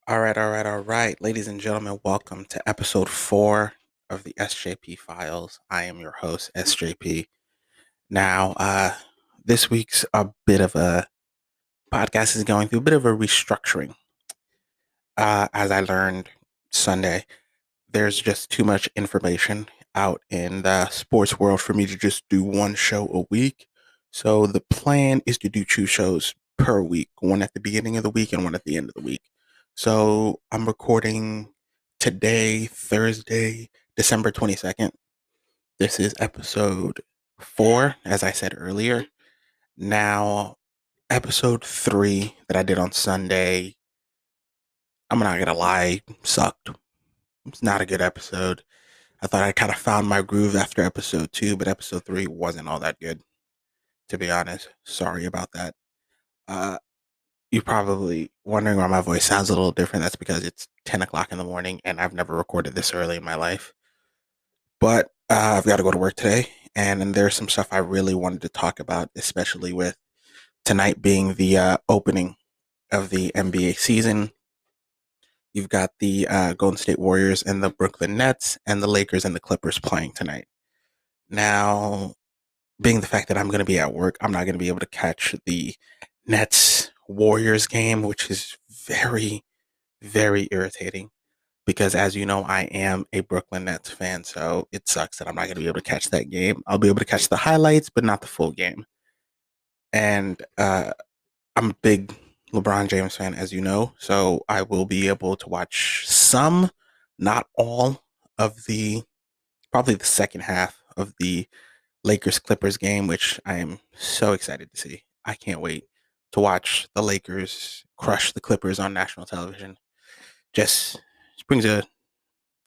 All right. Ladies and gentlemen, welcome to episode 4 of the Sjp Files. I am your host, SJP. Now, this week's a bit of a podcast is going through a bit of a restructuring. As I learned Sunday, there's just too much information out in the sports world for me to just do one show a week. So the plan is to do 2 shows per week, one at the beginning of the week and one at the end of the week. So I'm recording today, Thursday, December 22nd. This is episode 4, as I said earlier. Now, episode 3 that I did on Sunday, I'm not going to lie, sucked. It's not a good episode. I thought I kind of found my groove after episode 2, but episode 3 wasn't all that good, to be honest. Sorry about that. Uh, you're probably wondering why my voice sounds a little different. That's because it's 10 o'clock in the morning and I've never recorded this early in my life. But I've got to go to work today, and there's some stuff I really wanted to talk about, especially with tonight being the opening of the NBA season. You've got the Golden State Warriors and the Brooklyn Nets and the Lakers and the Clippers playing tonight. Now, being the fact that I'm going to be at work, I'm not going to be able to catch the Nets Warriors game, which is very, very irritating because, as you know, I am a Brooklyn Nets fan. So it sucks that I'm not going to be able to catch that game. I'll be able to catch the highlights, but not the full game. And I'm a big LeBron James fan, as you know. So I will be able to watch some, not all, of probably the second half of the Lakers Clippers game, which I am so excited to see. I can't wait to watch the Lakers crush the Clippers on national television. Just brings a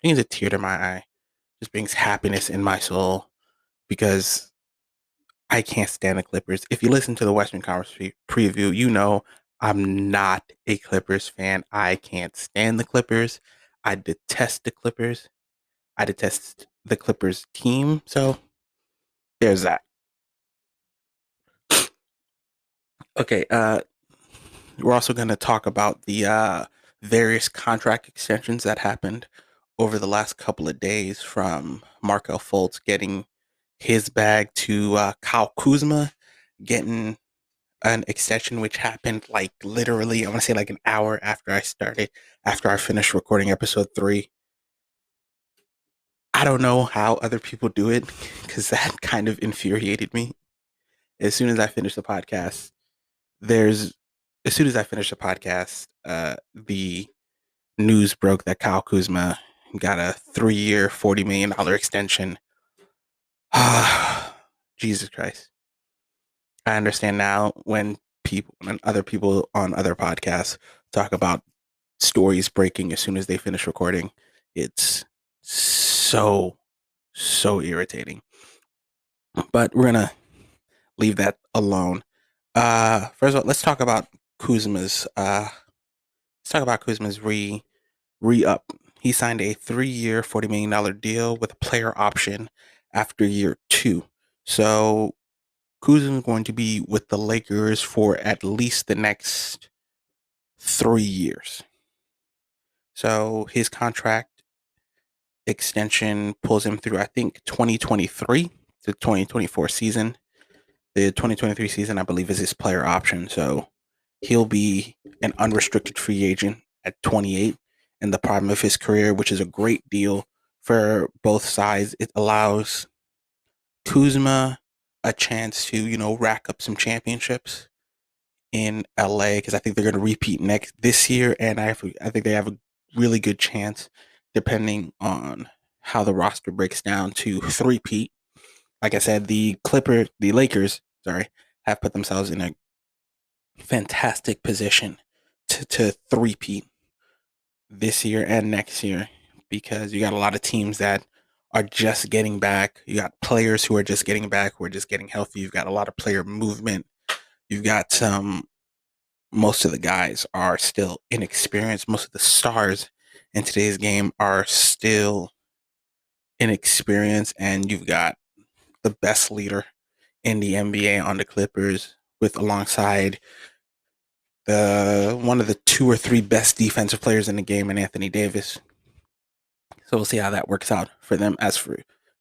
tear to my eye. Just brings happiness in my soul because I can't stand the Clippers. If you listen to the Western Conference preview, you know I'm not a Clippers fan. I can't stand the Clippers. I detest the Clippers. I detest the Clippers team. So there's that. Okay, we're also going to talk about the various contract extensions that happened over the last couple of days, from Markel Fultz getting his bag to Kyle Kuzma getting an extension, which happened like literally, I want to say like an hour after I finished recording episode 3. I don't know how other people do it because that kind of infuriated me. As soon as I finished the podcast, there's as soon as I finished the podcast, the news broke that Kyle Kuzma got a 3-year, $40 million extension. Jesus Christ. I understand now when other people on other podcasts talk about stories breaking as soon as they finish recording. It's so, so irritating. But we're going to leave that alone. First of all, let's talk about Kuzma's re-up. He signed a 3-year, $40 million deal with a player option after year 2. So Kuzma is going to be with the Lakers for at least the next 3 years. So his contract extension pulls him through, I think, 2023 to 2024 season. The 2023 season, I believe, is his player option. So he'll be an unrestricted free agent at 28 in the prime of his career, which is a great deal for both sides. It allows Kuzma a chance to, rack up some championships in LA, because I think they're going to repeat this year, and I think they have a really good chance, depending on how the roster breaks down, to three-peat. Like I said, the Lakers, have put themselves in a fantastic position to three-peat this year and next year, because you got a lot of teams that are just getting back. You got players who are just getting back, who are just getting healthy. You've got a lot of player movement. You've got most of the guys are still inexperienced. Most of the stars in today's game are still inexperienced, and you've got the best leader in the NBA on the Clippers, with alongside the one of the two or three best defensive players in the game in Anthony Davis. So we'll see how that works out for them. As for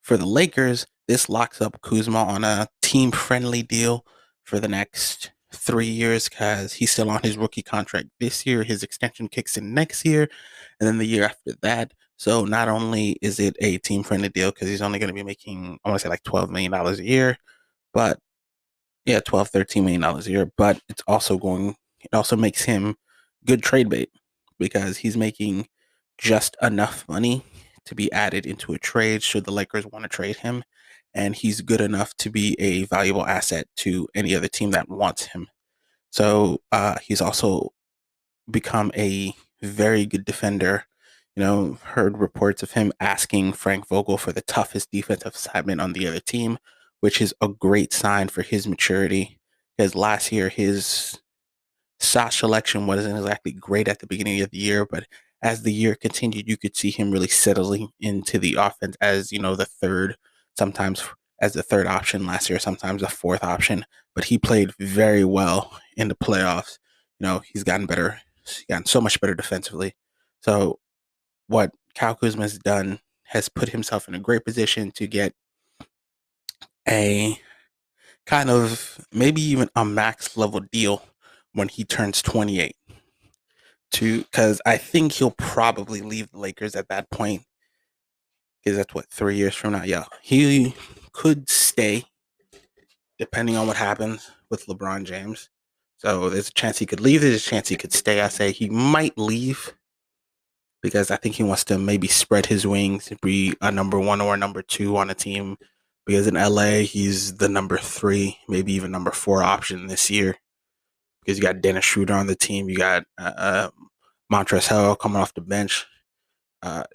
the Lakers, this locks up Kuzma on a team friendly deal for the next 3 years because he's still on his rookie contract this year. His extension kicks in next year, and then the year after that. So not only is it a team friendly deal because he's only going to be making, I want to say like $12 million a year, but yeah, 12, $13 million a year, but it also makes him good trade bait because he's making just enough money to be added into a trade should the Lakers want to trade him. And he's good enough to be a valuable asset to any other team that wants him. So he's also become a very good defender. Heard reports of him asking Frank Vogel for the toughest defensive assignment on the other team, which is a great sign for his maturity. Because last year, his shot selection wasn't exactly great at the beginning of the year, but as the year continued, you could see him really settling into the offense as, the third, sometimes as the third option last year, sometimes the fourth option. But he played very well in the playoffs. He's gotten better. He's gotten so much better defensively. So what Kyle Kuzma has done has put himself in a great position to get a kind of maybe even a max level deal when he turns 28. Because I think he'll probably leave the Lakers at that point. Because that's what, 3 years from now. Yeah, he could stay depending on what happens with LeBron James. So there's a chance he could leave. There's a chance he could stay. I say he might leave because I think he wants to maybe spread his wings, be a number one or a number two on a team. Because in LA, he's the number three, maybe even number four option this year. Because you got Dennis Schroeder on the team, you got Montrezl Harrell coming off the bench.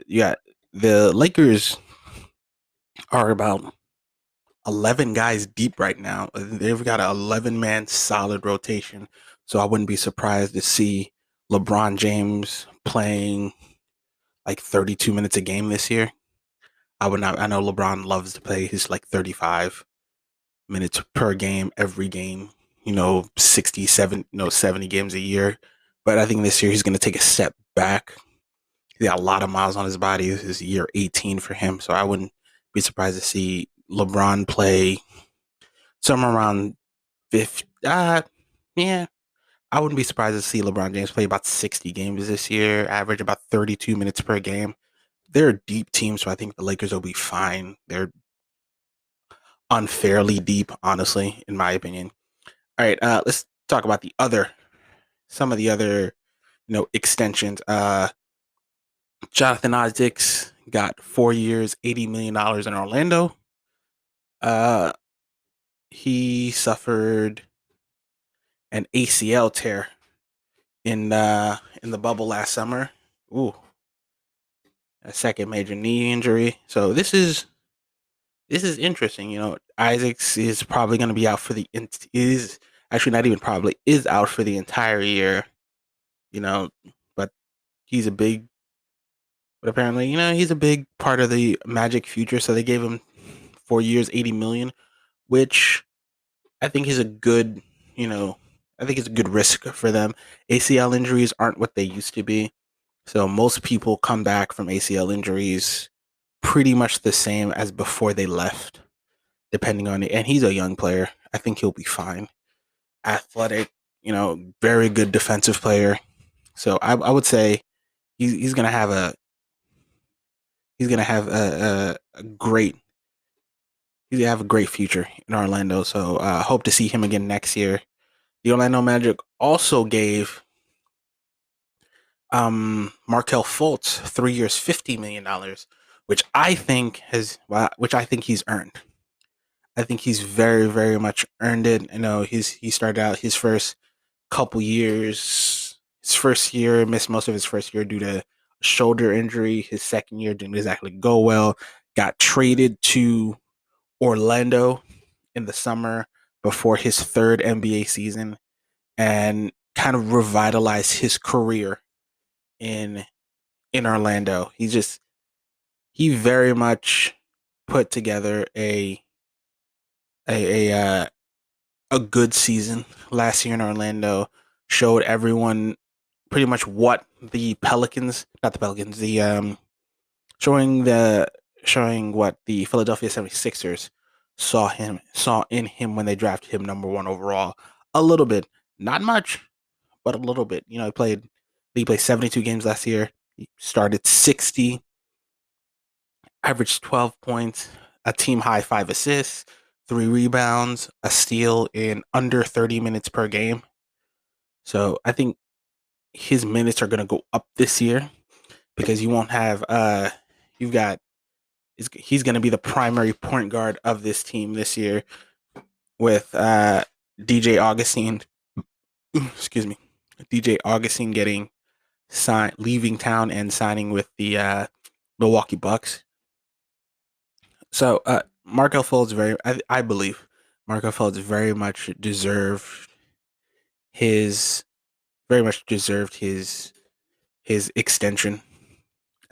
You got the Lakers are about 11 guys deep right now. They've got an 11-man solid rotation. So I wouldn't be surprised to see LeBron James playing like 32 minutes a game this year. I would not. I know LeBron loves to play his like 35 minutes per game every game. 67, 70 games a year. But I think this year he's going to take a step back. He got a lot of miles on his body. This is year 18 for him. So I wouldn't be surprised to see LeBron play somewhere around 50. Yeah, I wouldn't be surprised to see LeBron James play about 60 games this year, average about 32 minutes per game. They're a deep team, so I think the Lakers will be fine. They're unfairly deep, honestly, in my opinion. All right, let's talk about some of the other, extensions. Jonathan Isaacs got 4 years, $80 million in Orlando. Uh, he suffered an ACL tear in the bubble last summer. Ooh, a second major knee injury. So this is interesting. Isaacs is probably going to be out for is actually not even probably is out for the entire year. You know, but he's a big, but apparently, he's a big part of the Magic future. So they gave him 4 years, 80 million, which I think is a good, you know, I think it's a good risk for them. ACL injuries aren't what they used to be. So most people come back from ACL injuries pretty much the same as before they left, depending on it. And he's a young player. I think he'll be fine. Athletic, very good defensive player. So I would say he's gonna have a great he's gonna have a great future in Orlando. So hope to see him again next year. The Orlando Magic also gave Markel Fultz 3 years, $50 million, which I think he's earned. I think he's very, very much earned it. He started out his first couple years, his first year missed most of his first year due to shoulder injury. His second year didn't exactly go well. Got traded to Orlando in the summer before his third NBA season and kind of revitalized his career in Orlando. He very much put together a a good season last year in Orlando. showed everyone pretty much what the Pelicans, not the Pelicans, showing the showing what the Philadelphia 76ers saw in him when they drafted him number 1 overall. A little bit, not much, but a little bit. He played 72 games last year. He started 60, averaged 12 points, a team high 5 assists, 3 rebounds, a steal in under 30 minutes per game. So I think his minutes are going to go up this year because you won't have you've got he's going to be the primary point guard of this team this year with DJ Augustine. Excuse me, DJ Augustine getting signed, leaving town and signing with the Milwaukee Bucks. So Markel Fultz I believe Markel Fultz his very much deserved his extension.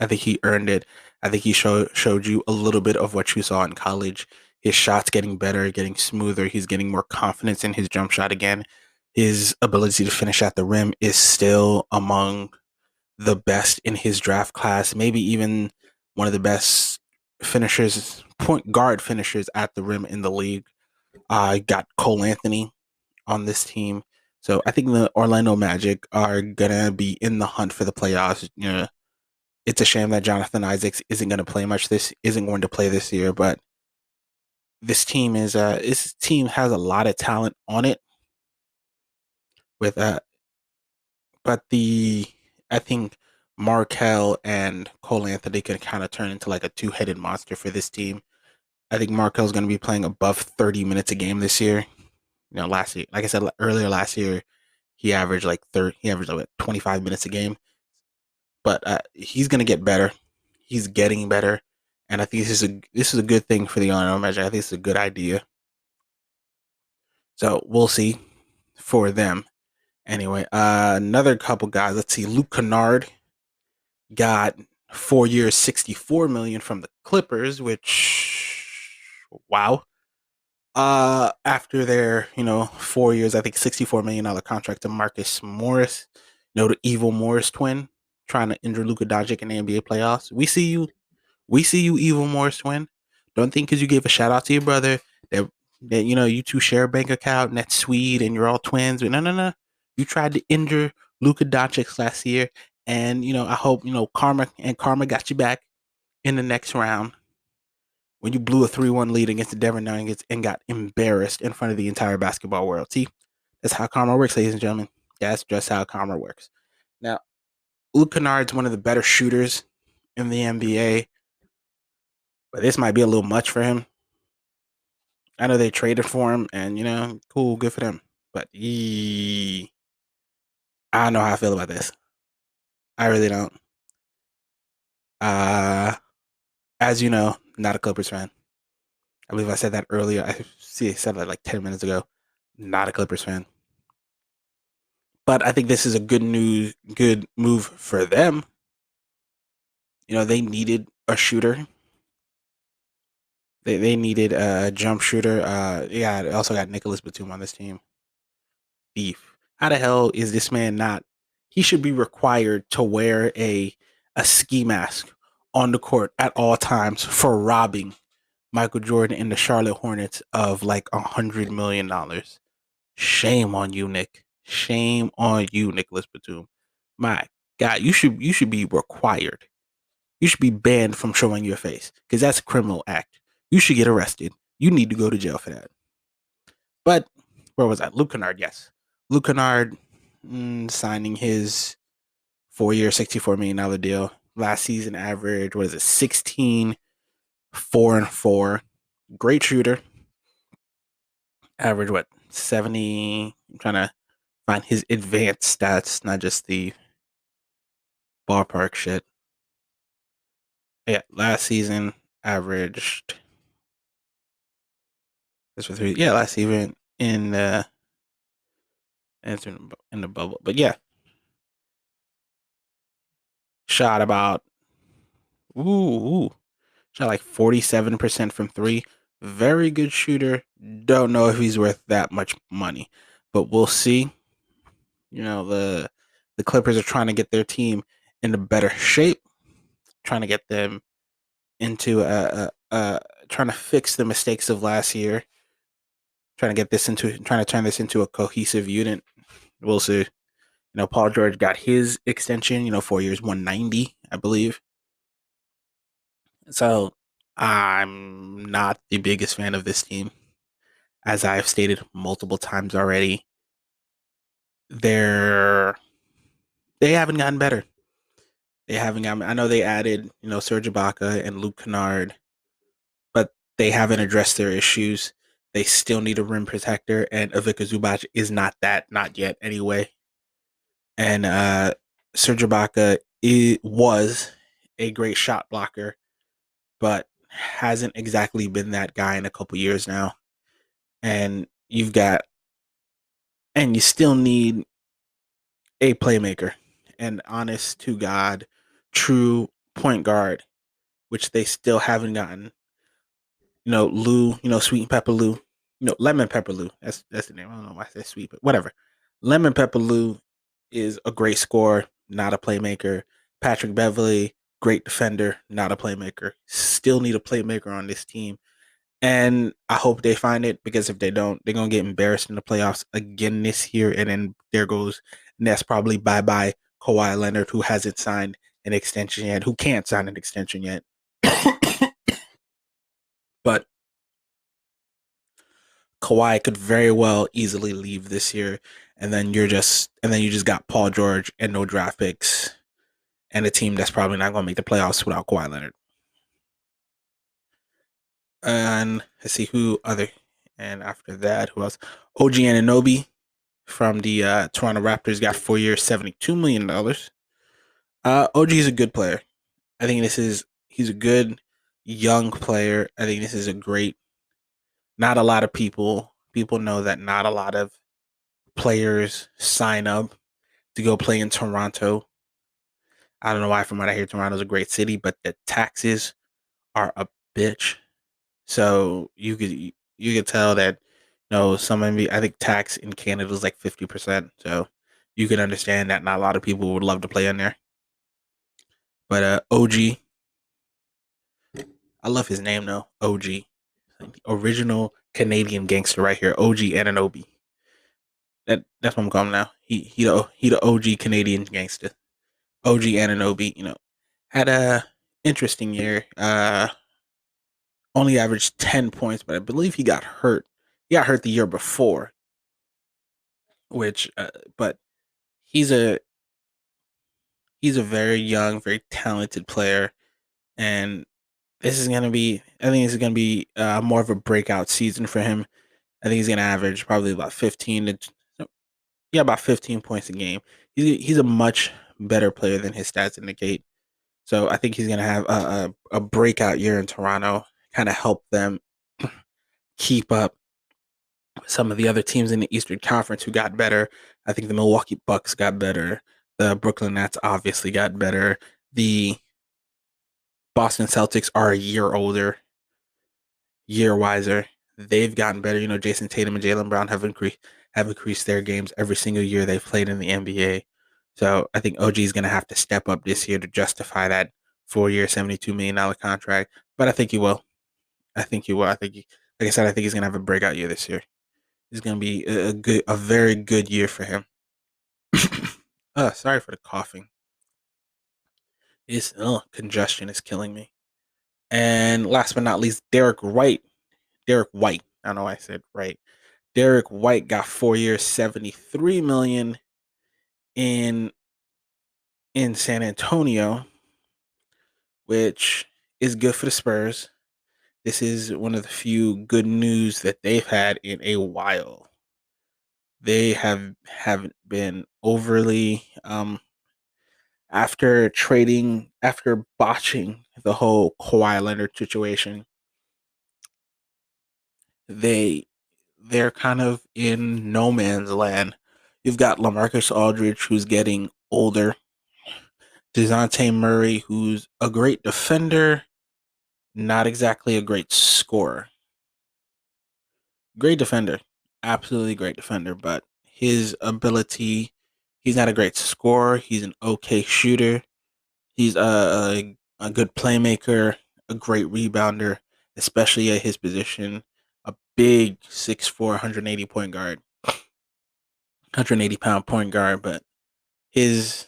I think he earned it. I think he showed you a little bit of what you saw in college. His shot's getting better, getting smoother. He's getting more confidence in his jump shot again. His ability to finish at the rim is still among the best in his draft class, maybe even one of the best finishers, point guard finishers at the rim in the league. Got Cole Anthony on this team. So I think the Orlando Magic are gonna be in the hunt for the playoffs. It's a shame that Jonathan Isaacs isn't going to play this year, but this team has a lot of talent on it with but the I think Markel and Cole Anthony can kind of turn into like a two-headed monster for this team. I think Markel's going to be playing above 30 minutes a game this year. Last year, like I said earlier, last year he averaged like 25 minutes a game, but he's going to get better. He's getting better, and I think this is a good thing for the Orlando Magic. I think it's a good idea. So we'll see for them. Anyway, another couple guys. Let's see. Luke Kennard got 4 years, $64 million from the Clippers, which wow. After their 4 years, I think $64 million contract to Marcus Morris, the evil Morris twin, trying to injure Luka Doncic in the NBA playoffs. We see you, evil Morris twin. Don't think because you gave a shout out to your brother that you two share a bank account and that's sweet and you're all twins. But no. You tried to injure Luka Doncic last year, and I hope karma got you back in the next round when you blew a 3-1 lead against the Denver Nuggets and got embarrassed in front of the entire basketball world. See, that's how karma works, ladies and gentlemen. That's just how karma works. Now, Luke Kennard's one of the better shooters in the NBA, but this might be a little much for him. I know they traded for him, and cool, good for them. But I don't know how I feel about this. I really don't. As you know, not a Clippers fan. I believe I said that earlier. I said that like 10 minutes ago. Not a Clippers fan. But I think this is a good move for them. They needed a shooter. They needed a jump shooter. They also got Nicholas Batum on this team. Thief. How the hell is this man not? He should be required to wear a ski mask on the court at all times for robbing Michael Jordan and the Charlotte Hornets of like $100 million. Shame on you, Nick. Shame on you, Nicholas Batum. My God, you should be required. You should be banned from showing your face because that's a criminal act. You should get arrested. You need to go to jail for that. But where was that? Luke Kennard, yes. Luke Kennard signing his 4-year, $64 million deal. Last season average, 16, 4 and 4. Great shooter. Average 70. I'm trying to find his advanced stats, not just the ballpark shit. Yeah, last season averaged. This for 3. Yeah, last season in the bubble. But yeah, shot about shot like 47% from 3. Very good shooter. Don't know if he's worth that much money, but we'll see. The Clippers are trying to get their team into better shape, trying to get them into trying to fix the mistakes of last year, trying to turn this into a cohesive unit. We'll see. Paul George got his extension, 4 years, 190, I believe. So I'm not the biggest fan of this team. As I've stated multiple times already, they're they haven't gotten better. They haven't gotten. I know they added, Serge Ibaka and Luke Kennard, but they haven't addressed their issues. They still need a rim protector, and Ivica Zubac is not that, not yet anyway. And Serge Ibaka was a great shot blocker, but hasn't exactly been that guy in a couple years now. And you still need a playmaker, an honest to God, true point guard, which they still haven't gotten. Lou, Sweet and Pepper Lou, Lemon Pepper Lou. That's the name. I don't know why I say sweet, but whatever. Lemon Pepper Lou is a great scorer, not a playmaker. Patrick Beverly, great defender, not a playmaker. Still need a playmaker on this team. And I hope they find it, because if they don't, they're gonna get embarrassed in the playoffs again this year. And then there goes, and that's probably bye bye Kawhi Leonard, who hasn't signed an extension yet, who can't sign an extension yet. But Kawhi could very well easily leave this year, and then you just got Paul George and no draft picks, and a team that's probably not going to make the playoffs without Kawhi Leonard. And let's see who other, and after that, who else? OG Anunoby from the Toronto Raptors got 4 years, $72 million. OG is a good player. I think he's a good young player. I think this is a great. Not a lot of people know that not a lot of players sign up to go play in Toronto. I don't know why. From what I hear, Toronto's a great city, but the taxes are a bitch. So you could tell that, some I think tax in Canada is like 50%. So you can understand that not a lot of people would love to play in there. But OG, I love his name though. OG, like the original Canadian gangster right here. OG Anunoby. That's what I'm calling him now. He the OG Canadian gangster. OG Anunoby. Had a interesting year. Only averaged 10 points, but I believe he got hurt. He got hurt the year before, which but he's a he's a very young, very talented player, and this is gonna be. I think this is gonna be more of a breakout season for him. I think he's gonna average probably about 15 to yeah, about 15 points a game. He's a much better player than his stats indicate. So I think he's gonna have a breakout year in Toronto, kind of help them keep up some of the other teams in the Eastern Conference who got better. I think the Milwaukee Bucks got better. The Brooklyn Nets obviously got better. The Boston Celtics are a year older, year wiser. They've gotten better. Jason Tatum and Jaylen Brown have increased their games every single year they've played in the NBA. So I think OG is going to have to step up this year to justify that 4 year, $72 million contract. But I think he will. I think he will. Like I said, I think he's going to have a breakout year this year. It's going to be a very good year for him. Sorry for the coughing. It's congestion is killing me. And last but not least, Derek White. Derek White. I don't know why I said right. Derek White got 4 years, 73 million in San Antonio, which is good for the Spurs. This is one of the few good news that they've had in a while. They haven't been overly after botching the whole Kawhi Leonard situation. They're kind of in no man's land. You've got LaMarcus Aldridge, who's getting older. DeJounte Murray, who's a great defender, not exactly a great scorer. Great defender, absolutely great defender, but his ability He's not a great scorer. He's an okay shooter. He's a good playmaker, a great rebounder, especially at his position. A big 6'4", 180 point guard, 180-pound point guard. But his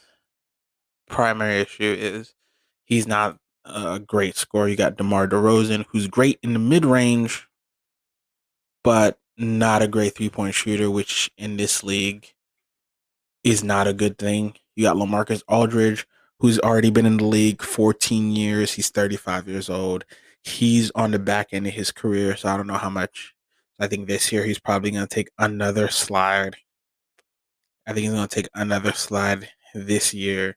primary issue is he's not a great scorer. You got DeMar DeRozan, who's great in the mid range, but not a great 3-point shooter, which in this league is not a good thing. You got LaMarcus Aldridge, who's already been in the league 14 years. He's 35 years old. He's on the back end of his career, so I don't know how much. I think this year he's probably going to take another slide. I think he's going to take another slide this year.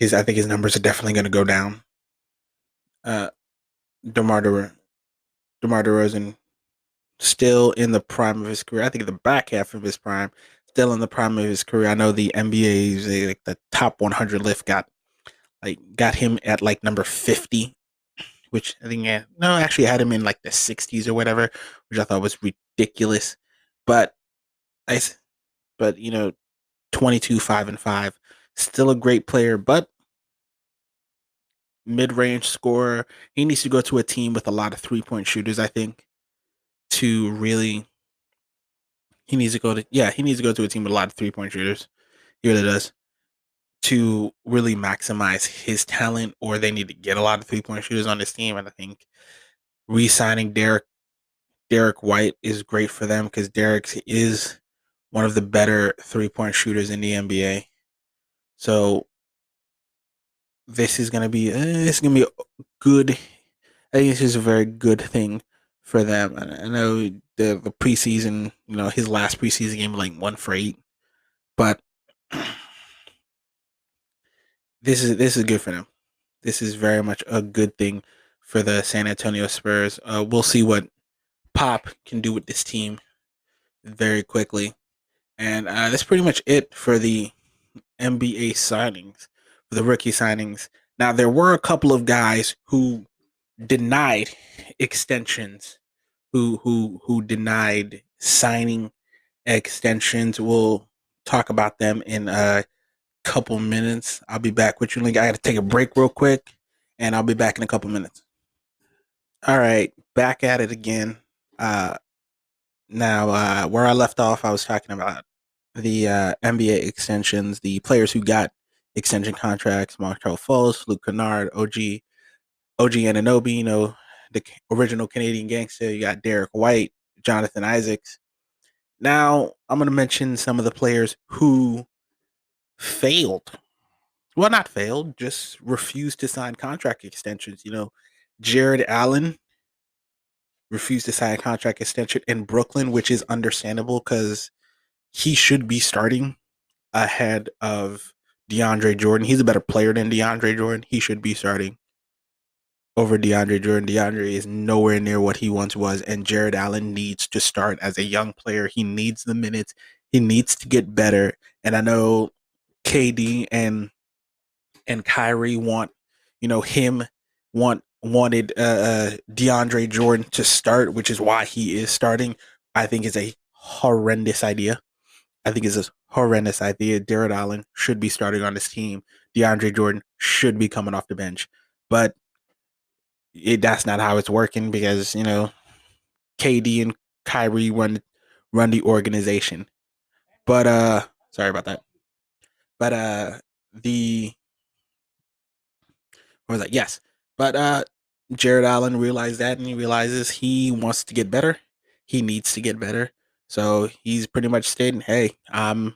I think his numbers are definitely going to go down. Uh, DeMar, De- DeMar DeRozan still in the prime of his career. I think the back half of his prime, still in the prime of his career. I know the NBA's like the top 100 list got him at like number 50, which I think no, actually I had him in like the 60s or whatever, which I thought was ridiculous. But I, but 22, 5-5, still a great player, but mid-range scorer. He needs to go to a team with a lot of 3-point shooters. I think to really, he needs to go to he needs to go to a team with a lot of 3-point shooters. He really does to really maximize his talent, or they need to get a lot of 3-point shooters on this team. And I think re-signing Derek White is great for them because Derek is one of the better 3-point shooters in the NBA. So this is gonna be good. I think this is a very good thing for them. I know the preseason, his last preseason game was like 1 for 8, but this is good for them. This is very much a good thing for the San Antonio Spurs. We'll see what Pop can do with this team very quickly. And that's pretty much it for the NBA signings, for the rookie signings. Now, there were a couple of guys who denied extensions, who denied signing extensions. We'll talk about them in a couple minutes. I'll be back with you. I got to take a break real quick, and I'll be back in a couple minutes. All right, back at it again. Uh, Now, where I left off, I was talking about the NBA extensions, the players who got extension contracts: Markel Fultz, Luke Kennard, OG Anunoby, the original Canadian gangster. You got Derek White, Jonathan Isaacs. Now, I'm going to mention some of the players who failed. Well, not failed, just refused to sign contract extensions. Jared Allen refused to sign a contract extension in Brooklyn, which is understandable because he should be starting ahead of DeAndre Jordan. He's a better player than DeAndre Jordan. He should be starting over DeAndre Jordan. DeAndre is nowhere near what he once was, and Jared Allen needs to start as a young player. He needs the minutes. He needs to get better. And I know KD and Kyrie wanted DeAndre Jordan to start, which is why he is starting. I think is a horrendous idea. I think it's a horrendous idea. Jared Allen should be starting on this team. DeAndre Jordan should be coming off the bench. But that's not how it's working because, KD and Kyrie run the organization. But sorry about that. But the what was that? Yes. But Jared Allen realized that, and he realizes he wants to get better. He needs to get better. So he's pretty much stating, "Hey, I'm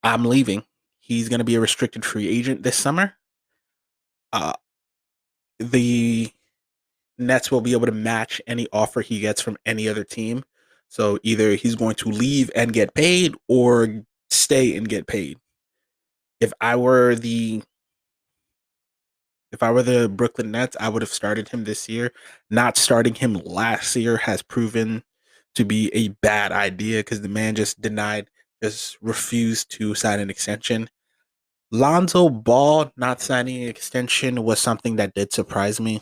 leaving." He's going to be a restricted free agent this summer. Uh, the Nets will be able to match any offer he gets from any other team. So either he's going to leave and get paid or stay and get paid. If I were the Brooklyn Nets, I would have started him this year. Not starting him last year has proven to be a bad idea because the man just refused to sign an extension. Lonzo Ball not signing an extension was something that did surprise me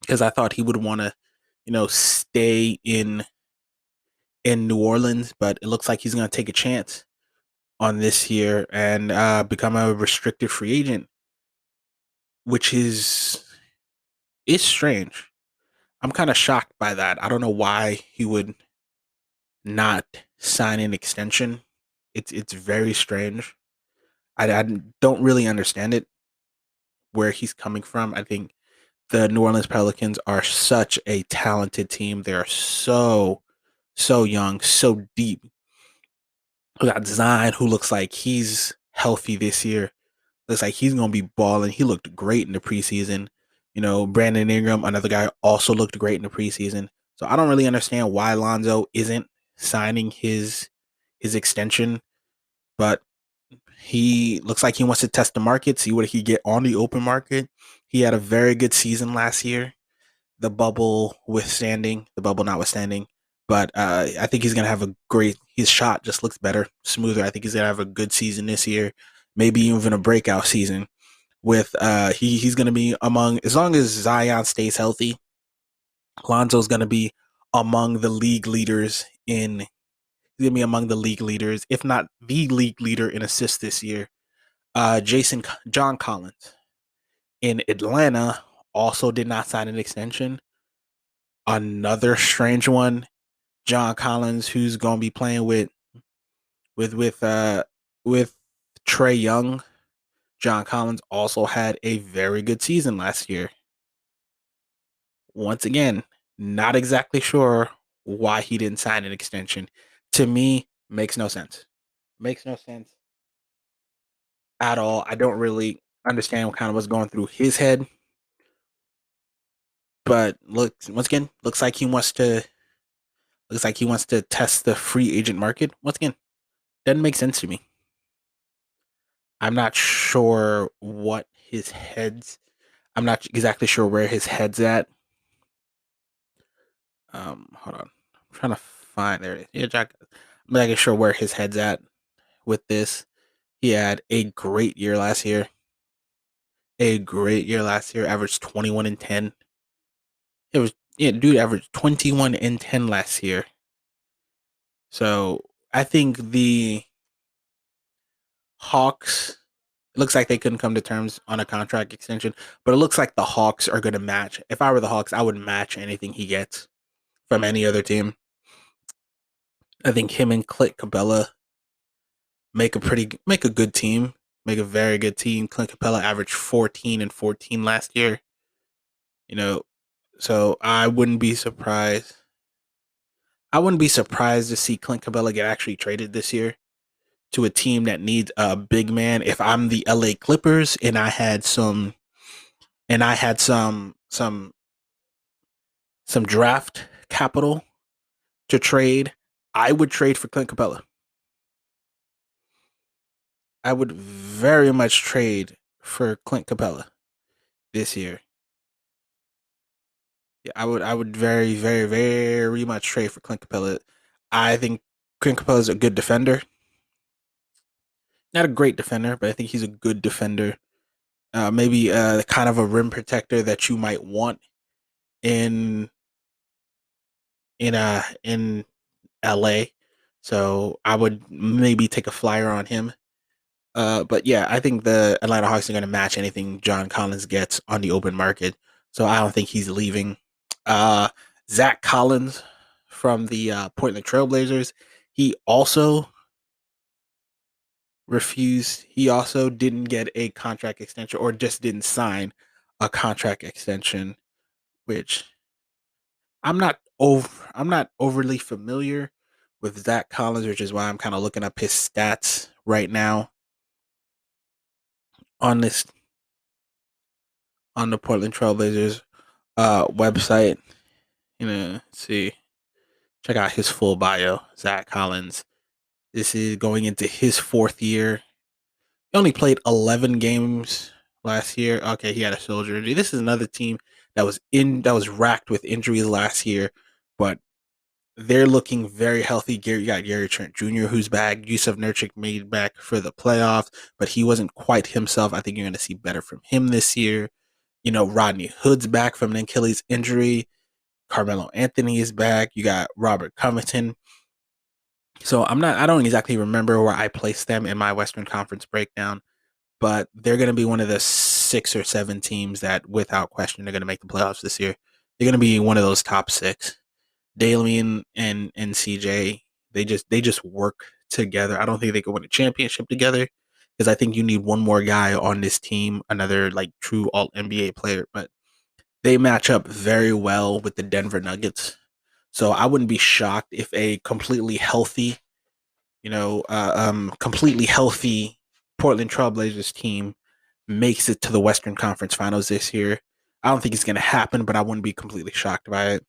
because I thought he would want to, stay in New Orleans, but it looks like he's going to take a chance on this year and become a restricted free agent, which is strange. I'm kind of shocked by that. I don't know why he would not sign an extension. It's very strange. I don't really understand it, where he's coming from. I think the New Orleans Pelicans are such a talented team. They are so young, so deep. We got Zion, who looks like he's healthy this year. Looks like he's gonna be balling. He looked great in the preseason. Brandon Ingram, another guy, also looked great in the preseason. So I don't really understand why Lonzo isn't signing his extension, but he looks like he wants to test the market, see what he get on the open market. He had a very good season last year, the bubble notwithstanding. But I think he's gonna have a great. His shot just looks better, smoother. I think he's gonna have a good season this year, maybe even a breakout season. With he's gonna be among, as long as Zion stays healthy, Lonzo's gonna be among the league leaders in. He's gonna be among the league leaders, if not the league leader in assists this year. John Collins in Atlanta also did not sign an extension. Another strange one. John Collins, who's gonna be playing with with uh with Trey Young. John Collins also had a very good season last year. Once again, not exactly sure why he didn't sign an extension. To me, makes no sense. Makes no sense at all. I don't really understand what kind of what's going through his head. But look, once again, looks like he wants to test the free agent market. Once again, doesn't make sense to me. I'm not sure what his head's. I'm not exactly sure where his head's at. Hold on. I'm trying to find there. It is. Yeah, Jack. I'm not sure where his head's at with this. He had a great year last year. A great year last year. Averaged 21 and 10. It was, yeah, dude averaged 21 and 10 last year. So I think the Hawks, it looks like they couldn't come to terms on a contract extension, but it looks like the Hawks are going to match. If I were the Hawks, I would match anything he gets from any other team. I think him and Clint Capella make a good team, make a very good team. Clint Capella averaged 14 and 14 last year. You know, so I wouldn't be surprised to see Clint Capella get actually traded this year to a team that needs a big man. If I'm the LA Clippers and I had some draft capital to trade, I would trade for Clint Capella. I would very much trade for Clint Capella this year. Yeah, I would very much trade for Clint Capella. I think Clint Capella is a good defender. Not a great defender, but I think he's a good defender. Maybe kind of a rim protector that you might want in in LA. So I would maybe take a flyer on him. But yeah, I think the Atlanta Hawks are going to match anything John Collins gets on the open market. So I don't think he's leaving. Uh, Zach Collins from the Portland Trailblazers, he also refused. He also didn't get a contract extension, or just didn't sign a contract extension, which I'm not overly familiar with Zach Collins, which is why I'm kind of looking up his stats right now on this on the Portland Trailblazers website. Let's see, check out his full bio. Zach Collins. This is going into his fourth year. He only played 11 games last year. Okay, he had a shoulder injury. This is another team that was racked with injuries last year, but they're looking very healthy. You got Gary Trent Jr., who's back. Yusuf Nurkic made back for the playoffs, but he wasn't quite himself. I think you're going to see better from him this year. Rodney Hood's back from an Achilles injury. Carmelo Anthony is back. You got Robert Covington, So I don't exactly remember where I placed them in my Western Conference breakdown, but they're going to be one of the 6 or 7 teams that, without question, are going to make the playoffs this year. They're going to be one of those top 6. Damian and CJ, they just work together. I don't think they could win a championship together because I think you need one more guy on this team, another like true all NBA player. But they match up very well with the Denver Nuggets. So I wouldn't be shocked if a completely healthy Portland Trailblazers team makes it to the Western Conference Finals this year. I don't think it's going to happen, but I wouldn't be completely shocked by it.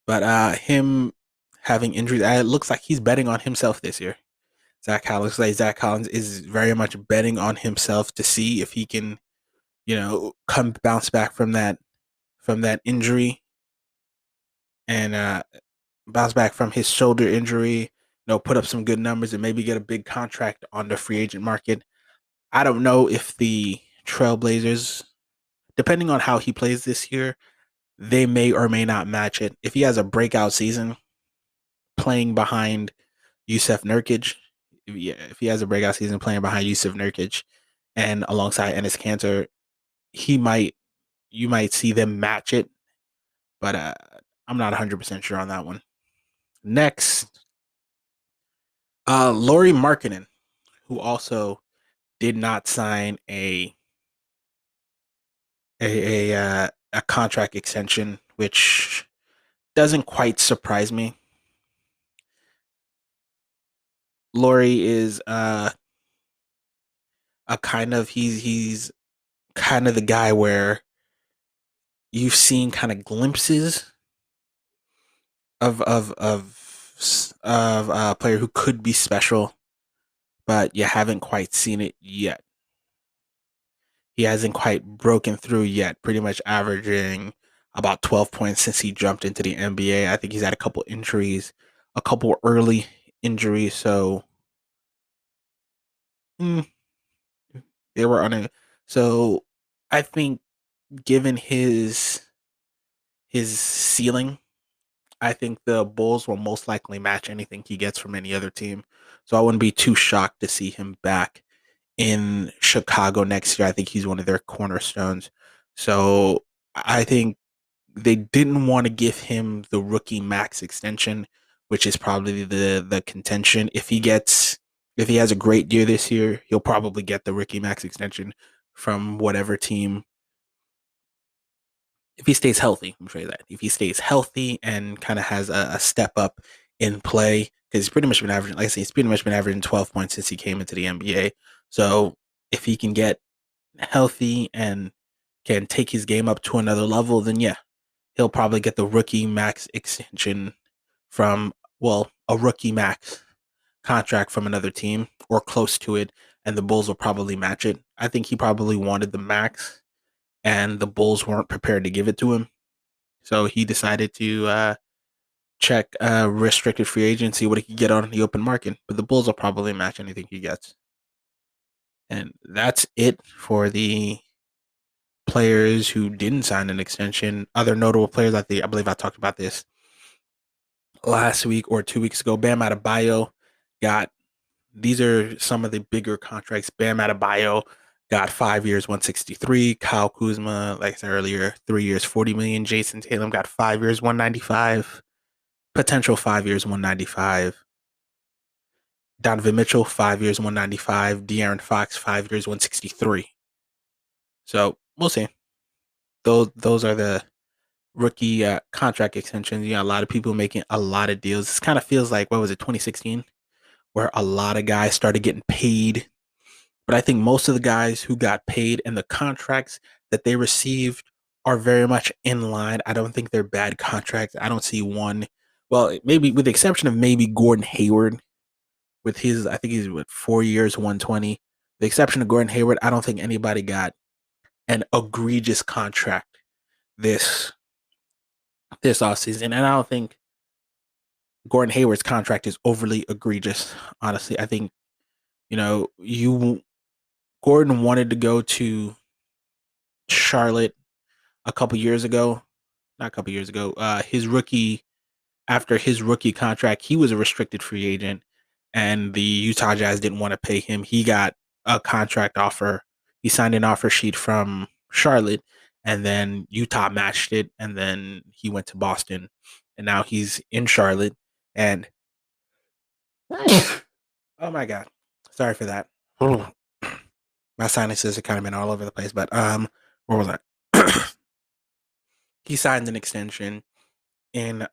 But him having injuries, it looks like he's betting on himself this year. Zach Collins is very much betting on himself to see if he can, come bounce back from that injury and bounce back from his shoulder injury. Put up some good numbers and maybe get a big contract on the free agent market. I don't know if the Trailblazers, depending on how he plays this year, they may or may not match it. If he has a breakout season playing behind Yusuf Nurkic, if he has a breakout season playing behind Yusuf Nurkic and alongside Ennis Cantor, he might you might see them match it, but I'm not 100% sure on that one. Next, Laurie Markkinen, who also did not sign a contract extension, which doesn't quite surprise me. Laurie is a kind of he's kind of the guy where you've seen kind of glimpses of a player who could be special, but you haven't quite seen it yet. He hasn't quite broken through yet. Pretty much averaging about 12 points since he jumped into the NBA. I think he's had a couple injuries, a couple early injuries, so mm, they were on it. So I think, given his ceiling, I think the Bulls will most likely match anything he gets from any other team. So I wouldn't be too shocked to see him back in Chicago next year. I think he's one of their cornerstones. So I think they didn't want to give him the rookie max extension, which is probably the contention. If he has a great year this year, he'll probably get the rookie max extension from whatever team, if he stays healthy. I'm sure that if he stays healthy and kind of has a step up in play, because he's pretty much been averaging, like I say, he's pretty much been averaging 12 points since he came into the NBA. So if he can get healthy and can take his game up to another level, then yeah, he'll probably get the rookie max extension from, well, a rookie max contract from another team or close to it, and the Bulls will probably match it. I think he probably wanted the max, and the Bulls weren't prepared to give it to him. So he decided to check restricted free agency, what he could get on the open market. But the Bulls will probably match anything he gets. And that's it for the players who didn't sign an extension. Other notable players, I believe I talked about this last week or 2 weeks ago. Bam Adebayo got, these are some of the bigger contracts. Bam Adebayo got 5 years, 163. Kyle Kuzma, like I said earlier, 3 years, 40 million. Jason Tatum got 5 years, 195. Potential 5 years, 195. Donovan Mitchell, 5 years, 195. De'Aaron Fox, 5 years, 163. So we'll see. Those are the rookie contract extensions. A lot of people making a lot of deals. This kind of feels like, what was it, 2016, where a lot of guys started getting paid. But I think most of the guys who got paid and the contracts that they received are very much in line. I don't think they're bad contracts. I don't see one. Well, maybe with the exception of maybe Gordon Hayward with his, I think he's with 4 years, 120. The exception of Gordon Hayward, I don't think anybody got an egregious contract this this offseason. And I don't think Gordon Hayward's contract is overly egregious. Honestly, I think, you Gordon wanted to go to Charlotte a couple years ago. Not a couple years ago. His rookie, after his rookie contract, he was a restricted free agent, and the Utah Jazz didn't want to pay him. He got a contract offer. He signed an offer sheet from Charlotte, and then Utah matched it, and then he went to Boston, and now he's in Charlotte. And oh my god, sorry for that. My sinuses have kind of been all over the place, but where was I? He signed an extension in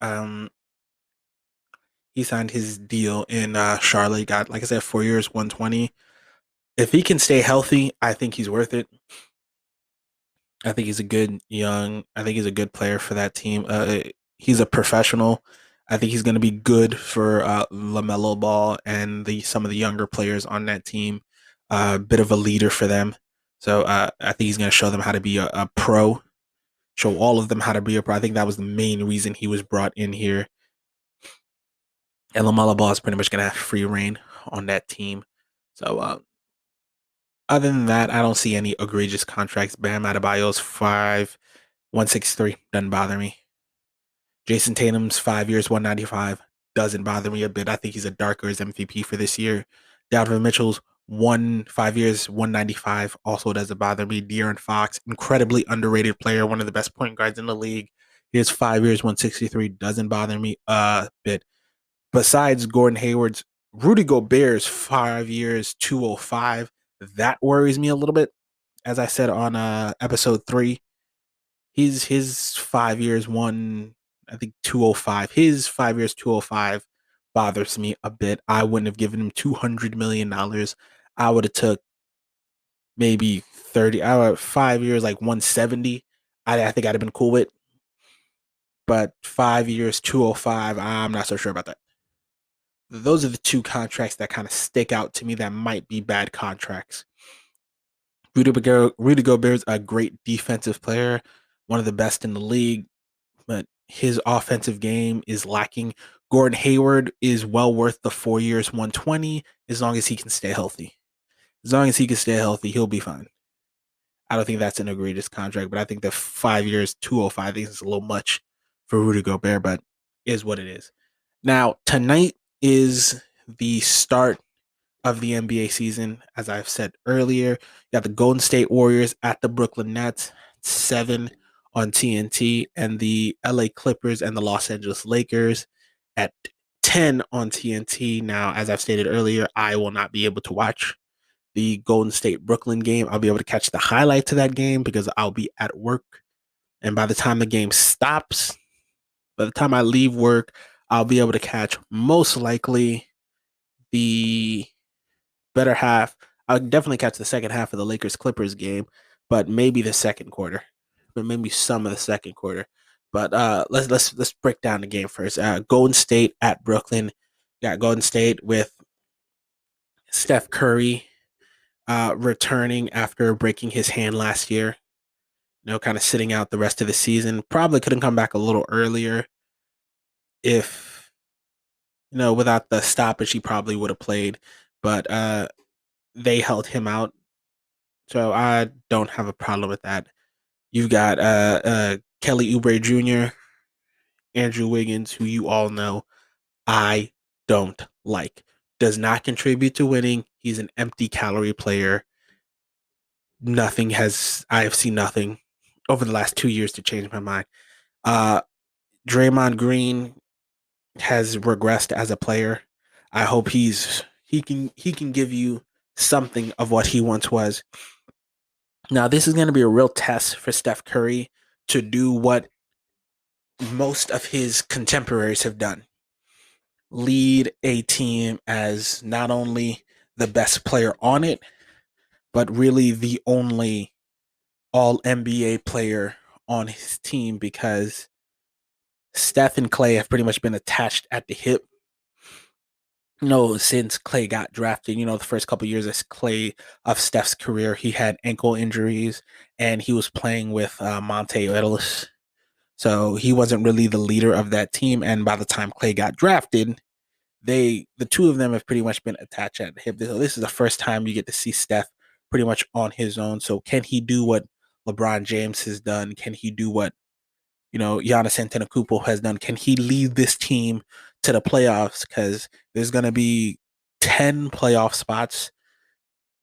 he signed his deal in Charlotte. Got, like I said, 4 years, 120. If he can stay healthy, I think he's worth it. I think he's a good young. I think he's a good player for that team. He's a professional. I think he's going to be good for Lamelo Ball and the some of the younger players on that team. A bit of a leader for them. So I think he's going to show them how to be a pro. Show all of them how to be a pro. I think that was the main reason he was brought in here. And Lamelo Ball is pretty much going to have free reign on that team. So other than that, I don't see any egregious contracts. Bam Adebayo's 163 doesn't bother me. Jason Tatum's 5 years, 195 doesn't bother me a bit. I think he's a dark horse MVP for this year. Donovan Mitchell's 5 years, 195 also doesn't bother me. De'Aaron Fox, incredibly underrated player, one of the best point guards in the league. His 5 years, 163 doesn't bother me a bit. Besides Gordon Hayward's, Rudy Gobert's 5 years, 205, that worries me a little bit. As I said on episode 3, his 5 years, I think 205. His 5 years, 205 bothers me a bit. I wouldn't have given him $200 million. I would have took maybe 30. 5 years, like 170. I think I'd have been cool with. But 5 years, 205, I'm not so sure about that. Those are the two contracts that kind of stick out to me that might be bad contracts. Rudy Gobert's a great defensive player, one of the best in the league, but his offensive game is lacking. Gordon Hayward is well worth the 4 years, 120, as long as he can stay healthy. As long as he can stay healthy, he'll be fine. I don't think that's an egregious contract, but I think the 5 years, 205, I think it's a little much for Rudy Gobert, but is what it is. Now, tonight is the start of the NBA season. As I've said earlier, you got the Golden State Warriors at the Brooklyn Nets, 7 on TNT, and the LA Clippers and the Los Angeles Lakers at 10 on TNT. Now, as I've stated earlier, I will not be able to watch the Golden State Brooklyn game. I'll be able to catch the highlights of that game because I'll be at work. And by the time the game stops, by the time I leave work, I'll be able to catch most likely the better half. I'll definitely catch the second half of the Lakers Clippers game, but maybe the second quarter, but maybe some of the second quarter. But let's break down the game first. Golden State at Brooklyn. Got Golden State with Steph Curry returning after breaking his hand last year. Kind of sitting out the rest of the season. Probably couldn't come back a little earlier. If without the stoppage, he probably would have played. But they held him out, so I don't have a problem with that. You've got Kelly Oubre Jr., Andrew Wiggins, who you all know I don't like. Does not contribute to winning. He's an empty calorie player. I have seen nothing over the last 2 years to change my mind. Draymond Green has regressed as a player. I hope he can give you something of what he once was. Now, this is going to be a real test for Steph Curry to do what most of his contemporaries have done. Lead a team as not only the best player on it, but really the only all NBA player on his team, because Steph and Clay have pretty much been attached at the hip. Since Clay got drafted, the first couple of years of Steph's career, he had ankle injuries and he was playing with Monte Ellis. So he wasn't really the leader of that team. And by the time Clay got drafted, the two of them have pretty much been attached at the hip. So this is the first time you get to see Steph pretty much on his own. So can he do what LeBron James has done? Can he do what, Giannis Antetokounmpo has done. Can he lead this team to the playoffs? Because there's going to be 10 playoff spots.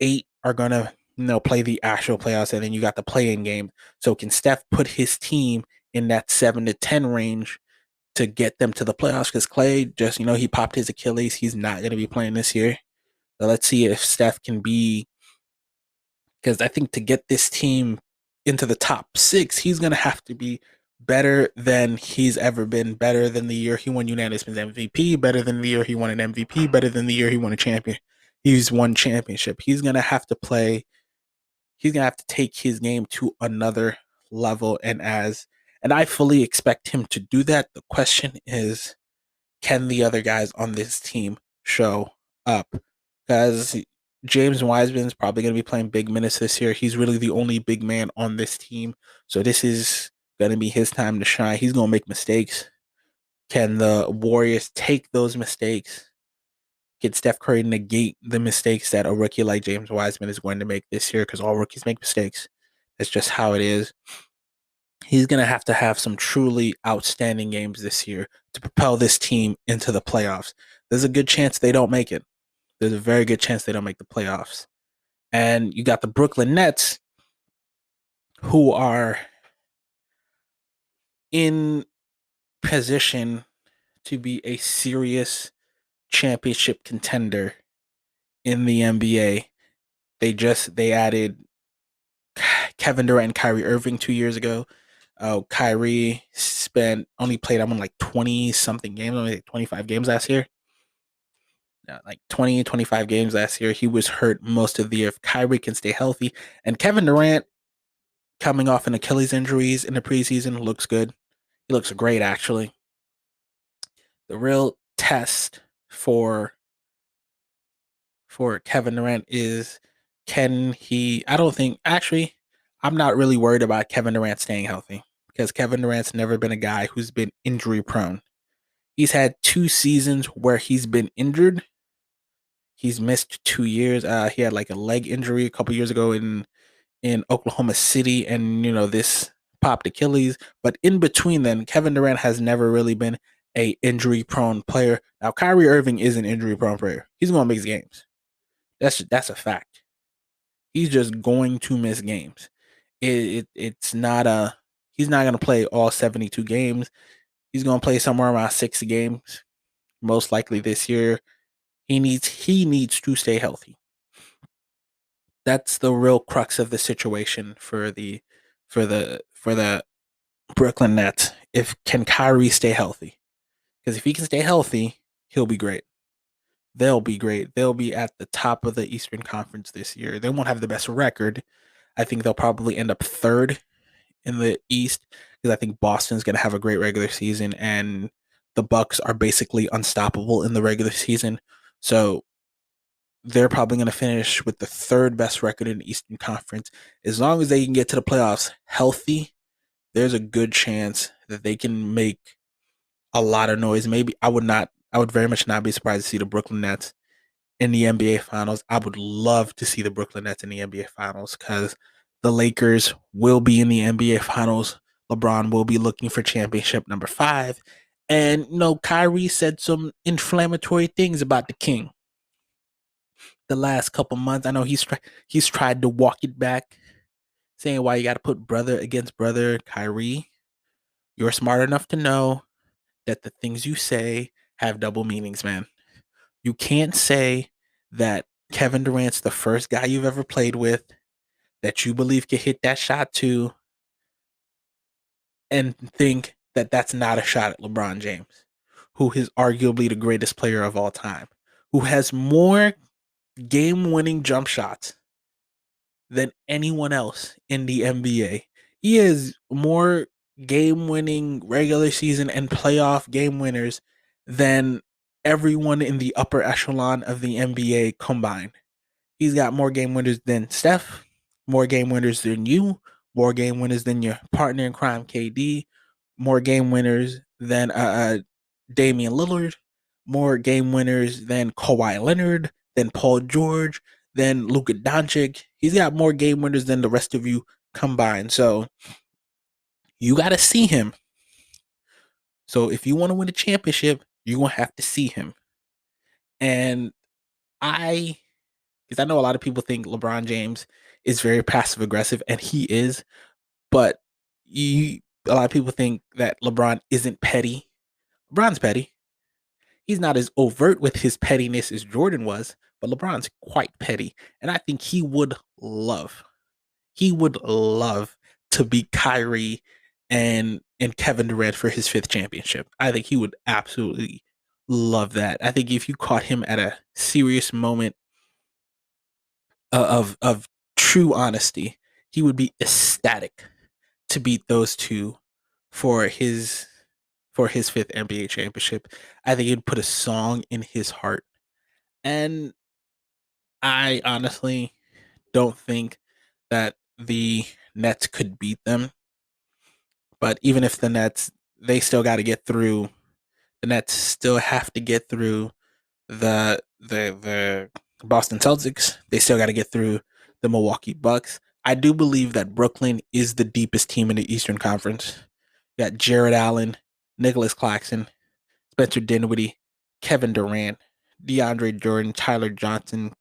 8 are going to play the actual playoffs, and then you got the play-in game. So can Steph put his team in that 7 to 10 range to get them to the playoffs? Because Clay just, he popped his Achilles. He's not going to be playing this year. So let's see if Steph can be, because I think to get this team into the top 6, he's going to have to be better than he's ever been, better than the year he won unanimous MVP, better than the year he won an MVP, better than the year he won a champion. He's won championship. He's going to have to play. He's going to have to take his game to another level. And I fully expect him to do that. The question is, can the other guys on this team show up? Because James Wiseman is probably going to be playing big minutes this year. He's really the only big man on this team. So this is going to be his time to shine. He's going to make mistakes. Can the Warriors take those mistakes? Can Steph Curry negate the mistakes that a rookie like James Wiseman is going to make this year? Because all rookies make mistakes. That's just how it is. He's going to have some truly outstanding games this year to propel this team into the playoffs. There's a good chance they don't make it. There's a very good chance they don't make the playoffs. And you got the Brooklyn Nets, who are in position to be a serious championship contender in the NBA. They added Kevin Durant and Kyrie Irving 2 years ago. Kyrie only played like 20 something games, only like 25 games last year. Like 20, 25 games last year. He was hurt most of the year. If Kyrie can stay healthy, and Kevin Durant, coming off an Achilles injuries in the preseason, looks good. He looks great, actually. The real test for Kevin Durant is, can he? I'm not really worried about Kevin Durant staying healthy, because Kevin Durant's never been a guy who's been injury prone. He's had 2 seasons where he's been injured. He's missed 2 years. He had like a leg injury a couple years ago in Oklahoma City, and this popped Achilles. But in between then, Kevin Durant has never really been a injury prone player. Now Kyrie Irving is an injury prone player. He's going to miss games. That's a fact. He's just going to miss games. It's not a He's not going to play all 72 games. He's going to play somewhere around 60 games, most likely this year. He needs to stay healthy. That's the real crux of the situation for the Brooklyn Nets. Can Kyrie stay healthy? Because if he can stay healthy, he'll be great. They'll be great. They'll be at the top of the Eastern Conference this year. They won't have the best record. I think they'll probably end up 3rd in the East, because I think Boston's going to have a great regular season, and the Bucks are basically unstoppable in the regular season. So they're probably going to finish with the 3rd best record in the Eastern Conference. As long as they can get to the playoffs healthy, there's a good chance that they can make a lot of noise. I would very much not be surprised to see the Brooklyn Nets in the NBA Finals. I would love to see the Brooklyn Nets in the NBA Finals, because the Lakers will be in the NBA Finals. LeBron will be looking for championship number 5. And Kyrie said some inflammatory things about the King the last couple months. I know he's tried to walk it back, saying why you got to put brother against brother. Kyrie, you're smart enough to know that the things you say have double meanings, man. You can't say that Kevin Durant's the first guy you've ever played with that you believe can hit that shot too, and think that that's not a shot at LeBron James, who is arguably the greatest player of all time, who has more game-winning jump shots than anyone else in the NBA. He has more game-winning regular season and playoff game winners than everyone in the upper echelon of the NBA combined. He's got more game winners than Steph, more game winners than you, more game winners than your partner in crime, KD, more game winners than Damian Lillard, more game winners than Kawhi Leonard, than Paul George, than Luka Doncic. He's got more game winners than the rest of you combined. So you got to see him. So if you want to win a championship, you're gonna have to see him. And I because I know a lot of people think LeBron James is very passive aggressive, and he is, but you a lot of people think that LeBron isn't petty. LeBron's petty. He's not as overt with his pettiness as Jordan was, but LeBron's quite petty. And I think he would love to beat Kyrie and Kevin Durant for his fifth championship. I think he would absolutely love that. I think if you caught him at a serious moment of true honesty, he would be ecstatic to beat those two for his for his fifth NBA championship. I think he'd put a song in his heart. And I honestly don't think that the Nets could beat them. But even if the Nets, they still got to get through. The Nets still have to get through the Boston Celtics. They still got to get through the Milwaukee Bucks. I do believe that Brooklyn is the deepest team in the Eastern Conference. You got Jared Allen, Nicholas Claxton, Spencer Dinwiddie, Kevin Durant, DeAndre Jordan, Tyler Johnson,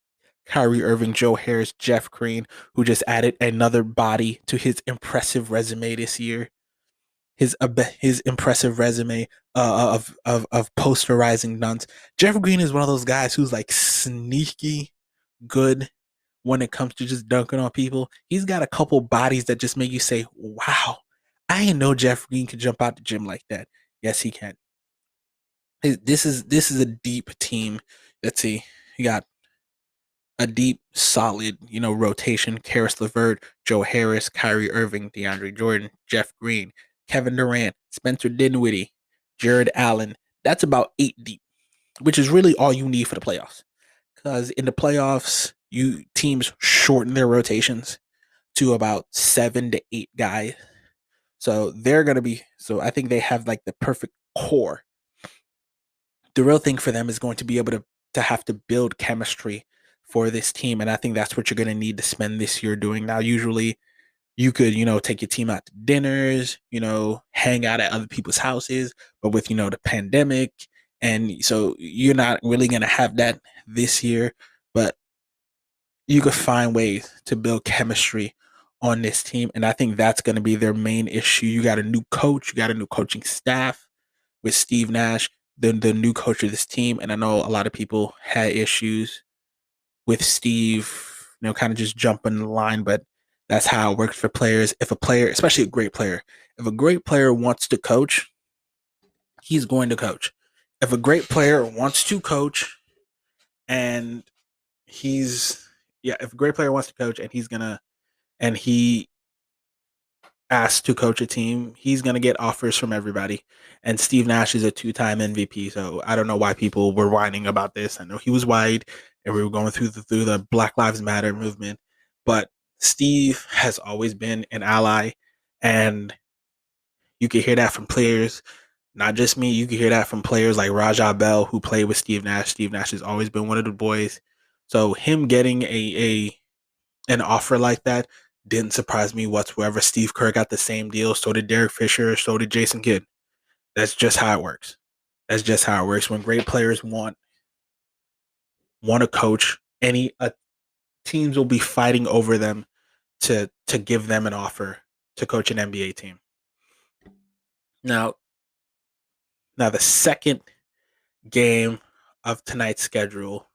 Kyrie Irving, Joe Harris, Jeff Green, who just added another body to his impressive resume this year. His impressive resume of posterizing dunks. Jeff Green is one of those guys who's like sneaky good when it comes to just dunking on people. He's got a couple bodies that just make you say, "Wow, I didn't know Jeff Green could jump out the gym like that." Yes, he can. This is a deep team. Let's see, you got a deep, solid, rotation. Karis LeVert, Joe Harris, Kyrie Irving, DeAndre Jordan, Jeff Green, Kevin Durant, Spencer Dinwiddie, Jared Allen. That's about 8 deep, which is really all you need for the playoffs. Because in the playoffs, you teams shorten their rotations to about 7 to 8 guys. So they're gonna be. So I think they have like the perfect core. The real thing for them is going to be able to have to build chemistry for this team, and I think that's what you're going to need to spend this year doing. Now, usually you could take your team out to dinners, hang out at other people's houses, but with the pandemic, and so you're not really going to have that this year. But you could find ways to build chemistry on this team, and I think that's going to be their main issue. You got a new coach, you got a new coaching staff with Steve Nash, the new coach of this team. And I know a lot of people had issues with Steve, kind of just jumping the line, but that's how it works for players. If a player, especially a great player, if a great player wants to coach, he's going to coach. If a great player wants to coach and he's yeah, if a great player wants to coach and he asked to coach a team, he's going to get offers from everybody. And Steve Nash is a 2-time MVP. So I don't know why people were whining about this. I know he was white and we were going through the Black Lives Matter movement, but Steve has always been an ally. And you can hear that from players, not just me. You can hear that from players like Rajah Bell, who played with Steve Nash. Steve Nash has always been one of the boys. So him getting a an offer like that didn't surprise me whatsoever. Steve Kerr got the same deal. So did Derek Fisher. So did Jason Kidd. That's just how it works. That's just how it works. When great players want to coach, any teams will be fighting over them to give them an offer to coach an NBA team. Now, now the second game of tonight's schedule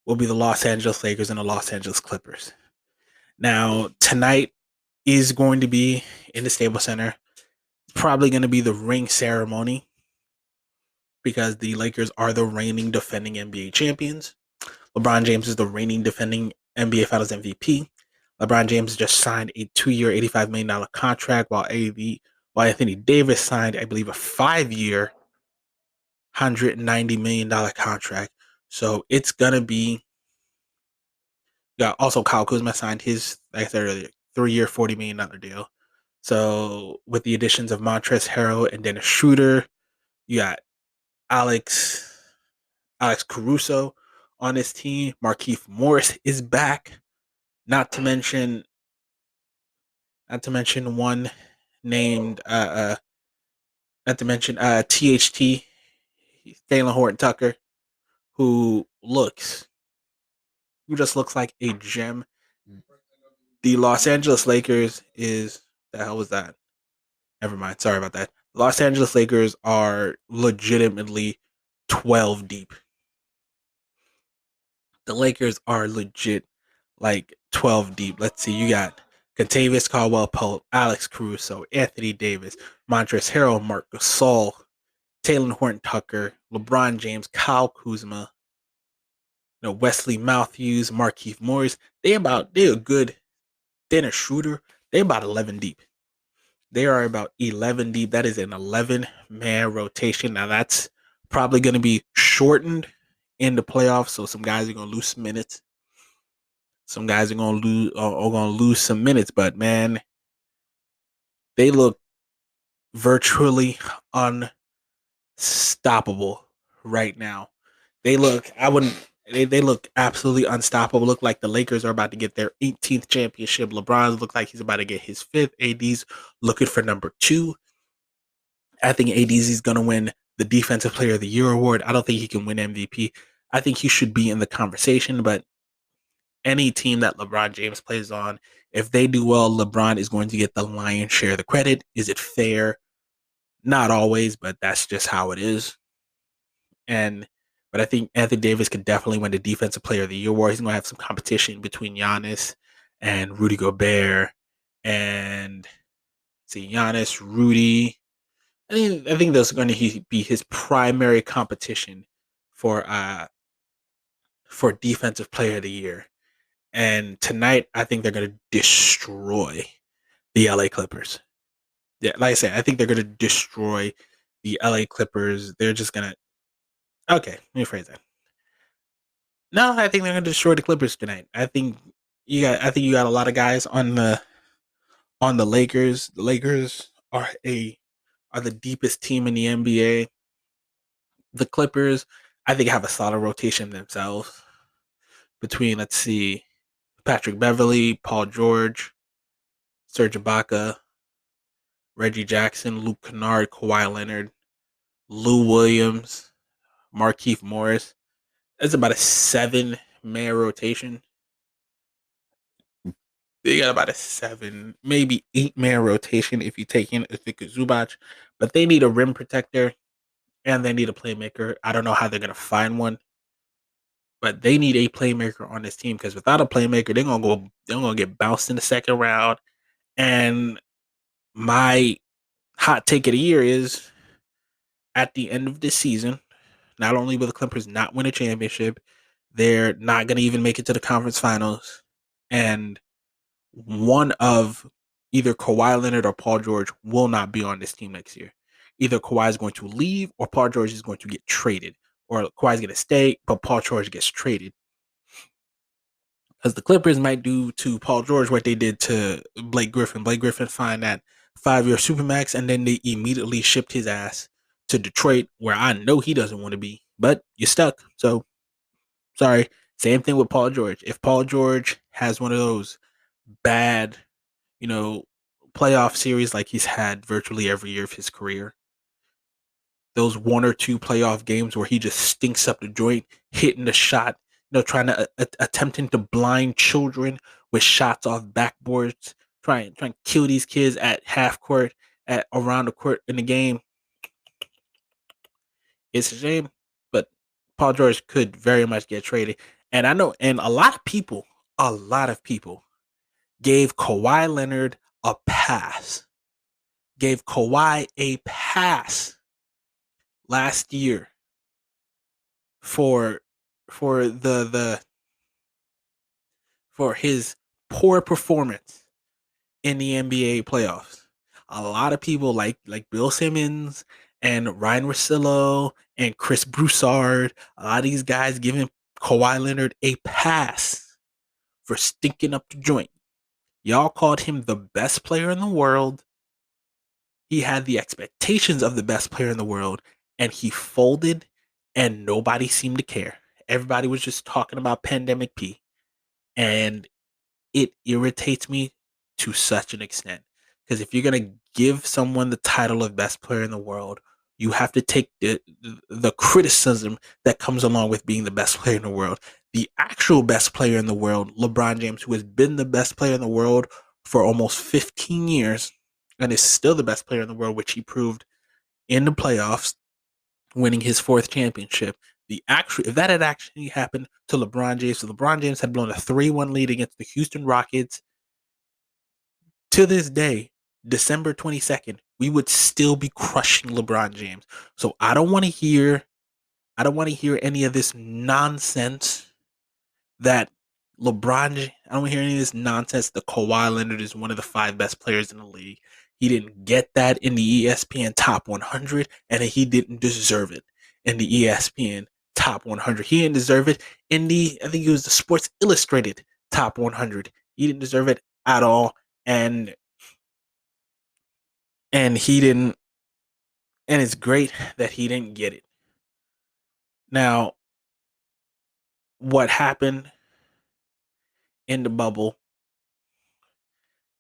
will be the Los Angeles Lakers and the Los Angeles Clippers. Now, tonight is going to be in the Staples Center. Probably going to be the ring ceremony because the Lakers are the reigning defending NBA champions. LeBron James is the reigning defending NBA Finals MVP. LeBron James just signed a 2-year, $85 million contract while Anthony Davis signed, I believe, a 5-year, $190 million contract. So it's going to be. Yeah, also Kyle Kuzma signed his, like I said earlier, 3-year, $40 million deal. So with the additions of Montrezl Harrell and Dennis Schroeder, you got Alex Caruso on his team. Markieff Morris is back. Not to mention one named not to mention THT, Taylor Horton Tucker, who just looks like a gem. The Los Angeles Lakers is the hell was that? Never mind. Sorry about that. Los Angeles Lakers are legitimately 12 deep. The Lakers are legit like 12 deep. Let's see. You got Contavious Caldwell Pope, Alex Caruso, Anthony Davis, Montrezl Harrell, Marc Gasol, Taylor Horton Tucker, LeBron James, Kyle Kuzma, Wesley Matthews, Markieff Morris. They're good. Then a shooter. They're about 11 deep. They are about 11 deep. That is an 11-man rotation. Now that's probably going to be shortened in the playoffs, so some guys are going to lose some minutes. Some guys are going to lose some minutes, but man, they look virtually unstoppable right now. They look they look absolutely unstoppable. Look like the Lakers are about to get their 18th championship. LeBron look like he's about to get his 5th. AD's looking for number 2. I think AD's is going to win the Defensive Player of the Year award. I don't think he can win MVP. I think he should be in the conversation, but any team that LeBron James plays on, if they do well, LeBron is going to get the lion's share of the credit. Is it fair? Not always, but that's just how it is. But I think Anthony Davis could definitely win the Defensive Player of the Year award. He's going to have some competition between Giannis and Rudy Gobert, and Giannis, Rudy. I think those are going to be his primary competition for Defensive Player of the Year. And tonight, I think they're going to destroy the LA Clippers. Yeah, like I said, I think they're going to destroy the LA Clippers. They're just going to. Okay, let me phrase that. No, I think they're going to destroy the Clippers tonight. I think you got a lot of guys on the Lakers. The Lakers are the deepest team in the NBA. The Clippers, I think, have a solid rotation themselves between, let's see, Patrick Beverly, Paul George, Serge Ibaka, Reggie Jackson, Luke Kennard, Kawhi Leonard, Lou Williams, Markieff Morris. That's about a 7-man rotation. They got about a 7, maybe 8-man rotation if you take in Ivica Zubac. But they need a rim protector and they need a playmaker. I don't know how they're going to find one, but they need a playmaker on this team because without a playmaker, they're gonna get bounced in the second round. And my hot take of the year is at the end of this season, not only will the Clippers not win a championship, they're not gonna even make it to the conference finals. And one of either Kawhi Leonard or Paul George will not be on this team next year. Either Kawhi is going to leave or Paul George is going to get traded. Or Kawhi's going to stay, but Paul George gets traded. Because the Clippers might do to Paul George what they did to Blake Griffin. Blake Griffin signed that 5-year Supermax, and then they immediately shipped his ass to Detroit, where I know he doesn't want to be. But you're stuck. So, sorry. Same thing with Paul George. If Paul George has one of those bad, playoff series like he's had virtually every year of his career, those 1 or 2 playoff games where he just stinks up the joint, hitting the shot, trying to attempting to blind children with shots off backboards, trying to kill these kids at half court, at around the court in the game. It's a shame, but Paul George could very much get traded. And I know, and a lot of people gave Kawhi Leonard a pass. Gave Kawhi a pass last year for for his poor performance in the NBA playoffs. A lot of people like Bill Simmons and Ryan Russillo and Chris Broussard, a lot of these guys giving Kawhi Leonard a pass for stinking up the joint. Y'all called him the best player in the world. He had the expectations of the best player in the world, and he folded, and nobody seemed to care. Everybody was just talking about Pandemic P, and it irritates me to such an extent Because if you're gonna give someone the title of best player in the world, you have to take the criticism that comes along with being the best player in the world. The actual best player in the world, LeBron James, who has been the best player in the world for almost 15 years and is still the best player in the world, which he proved in the playoffs, winning his fourth championship. If that had actually happened to LeBron James, if LeBron James had blown a 3-1 lead against the Houston Rockets, to this day, December 22nd, we would still be crushing LeBron James. So I don't want to hear any of this nonsense that I don't hear any of this nonsense that Kawhi Leonard is one of the 5 best players in the league. He didn't get that in the ESPN Top 100, and he didn't deserve it in the ESPN Top 100. He didn't deserve it in I think it was the Sports Illustrated Top 100. He didn't deserve it at all, and he didn't, and it's great that he didn't get it. Now, what happened in the bubble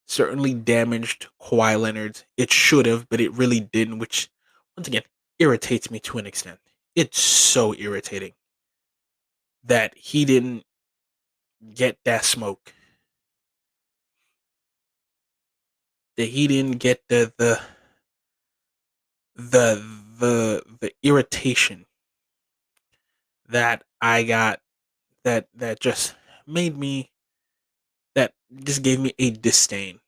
certainly damaged Kawhi Leonard's. It should have, but it really didn't, which once again irritates me to an extent. It's so irritating that he didn't get that smoke. That he didn't get the irritation that I got, that just made me, that just gave me a disdain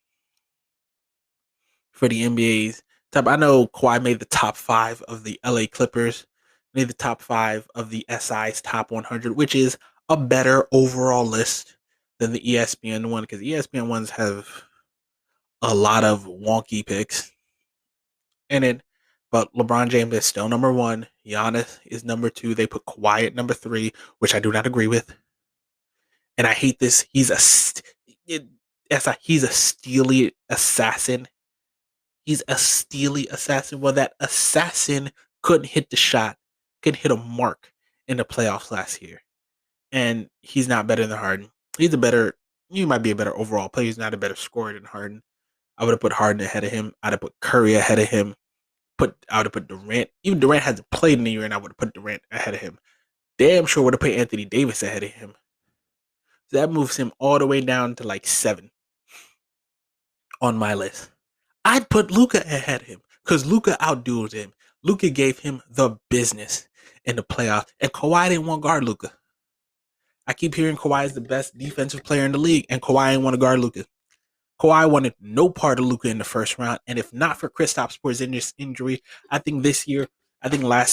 for the NBA's top. I know Kawhi made the top 5 of the LA Clippers, made the top 5 of the SI's top 100, which is a better overall list than the ESPN one, because ESPN ones have a lot of wonky picks in it. But LeBron James is still number 1. Giannis is number 2. They put Kawhi at number 3, which I do not agree with. And I hate this. He's a steely assassin. He's a steely assassin. Well, that assassin couldn't hit the shot, couldn't hit a mark in the playoffs last year. And he's not better than Harden. He might be a better overall player. He's not a better scorer than Harden. I would have put Harden ahead of him. I'd have put Curry ahead of him. I would have put Durant. Even Durant hasn't played in the year, and I would have put Durant ahead of him. Damn sure would have put Anthony Davis ahead of him. So that moves him all the way down to like 7 on my list. I'd put Luka ahead of him because Luka outdueled him. Luka gave him the business in the playoffs, and Kawhi didn't want to guard Luka. I keep hearing Kawhi is the best defensive player in the league, and Kawhi didn't want to guard Luka. Kawhi wanted no part of Luka in the first round, and if not for Kristaps Porzingis' injury, I think last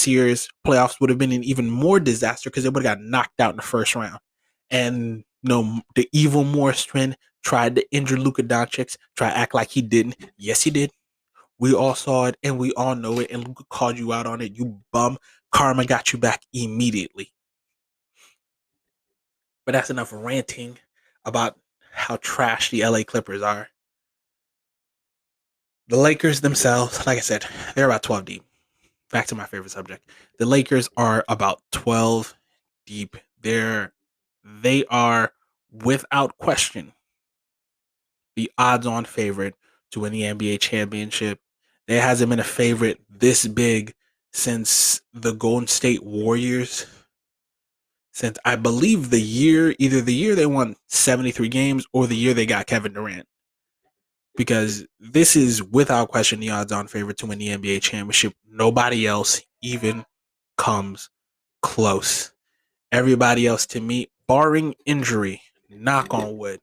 year's playoffs would have been an even more disaster because it would have got knocked out in the first round. And the evil Morris trend tried to injure Luka Doncic, try to act like he didn't. Yes, he did. We all saw it, and we all know it, and Luka called you out on it. You bum. Karma got you back immediately. But that's enough ranting about how trash the LA Clippers are. The Lakers themselves, like I said, they're about 12 deep. Back to my favorite subject. The Lakers are about 12 deep. They are, without question, the odds-on favorite to win the NBA championship. There hasn't been a favorite this big since the Golden State Warriors. Since I believe either the year they won 73 games or the year they got Kevin Durant. Because this is without question the odds-on favorite to win the NBA championship. Nobody else even comes close. Everybody else, to me, barring injury, knock on wood,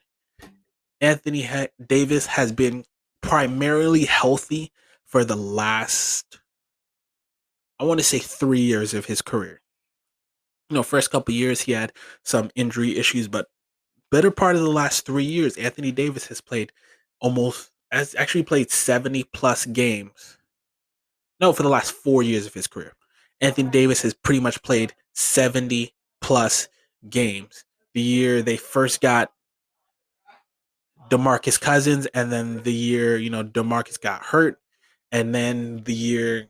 Anthony Davis has been primarily healthy for the last, I want to say, 3 years of his career. First couple years he had some injury issues, but better part of the last 3 years, Anthony Davis has actually played 70 plus games. No, for the last 4 years of his career. Anthony Davis has pretty much played 70 plus games. The year they first got DeMarcus Cousins, and then the year, DeMarcus got hurt, and then the year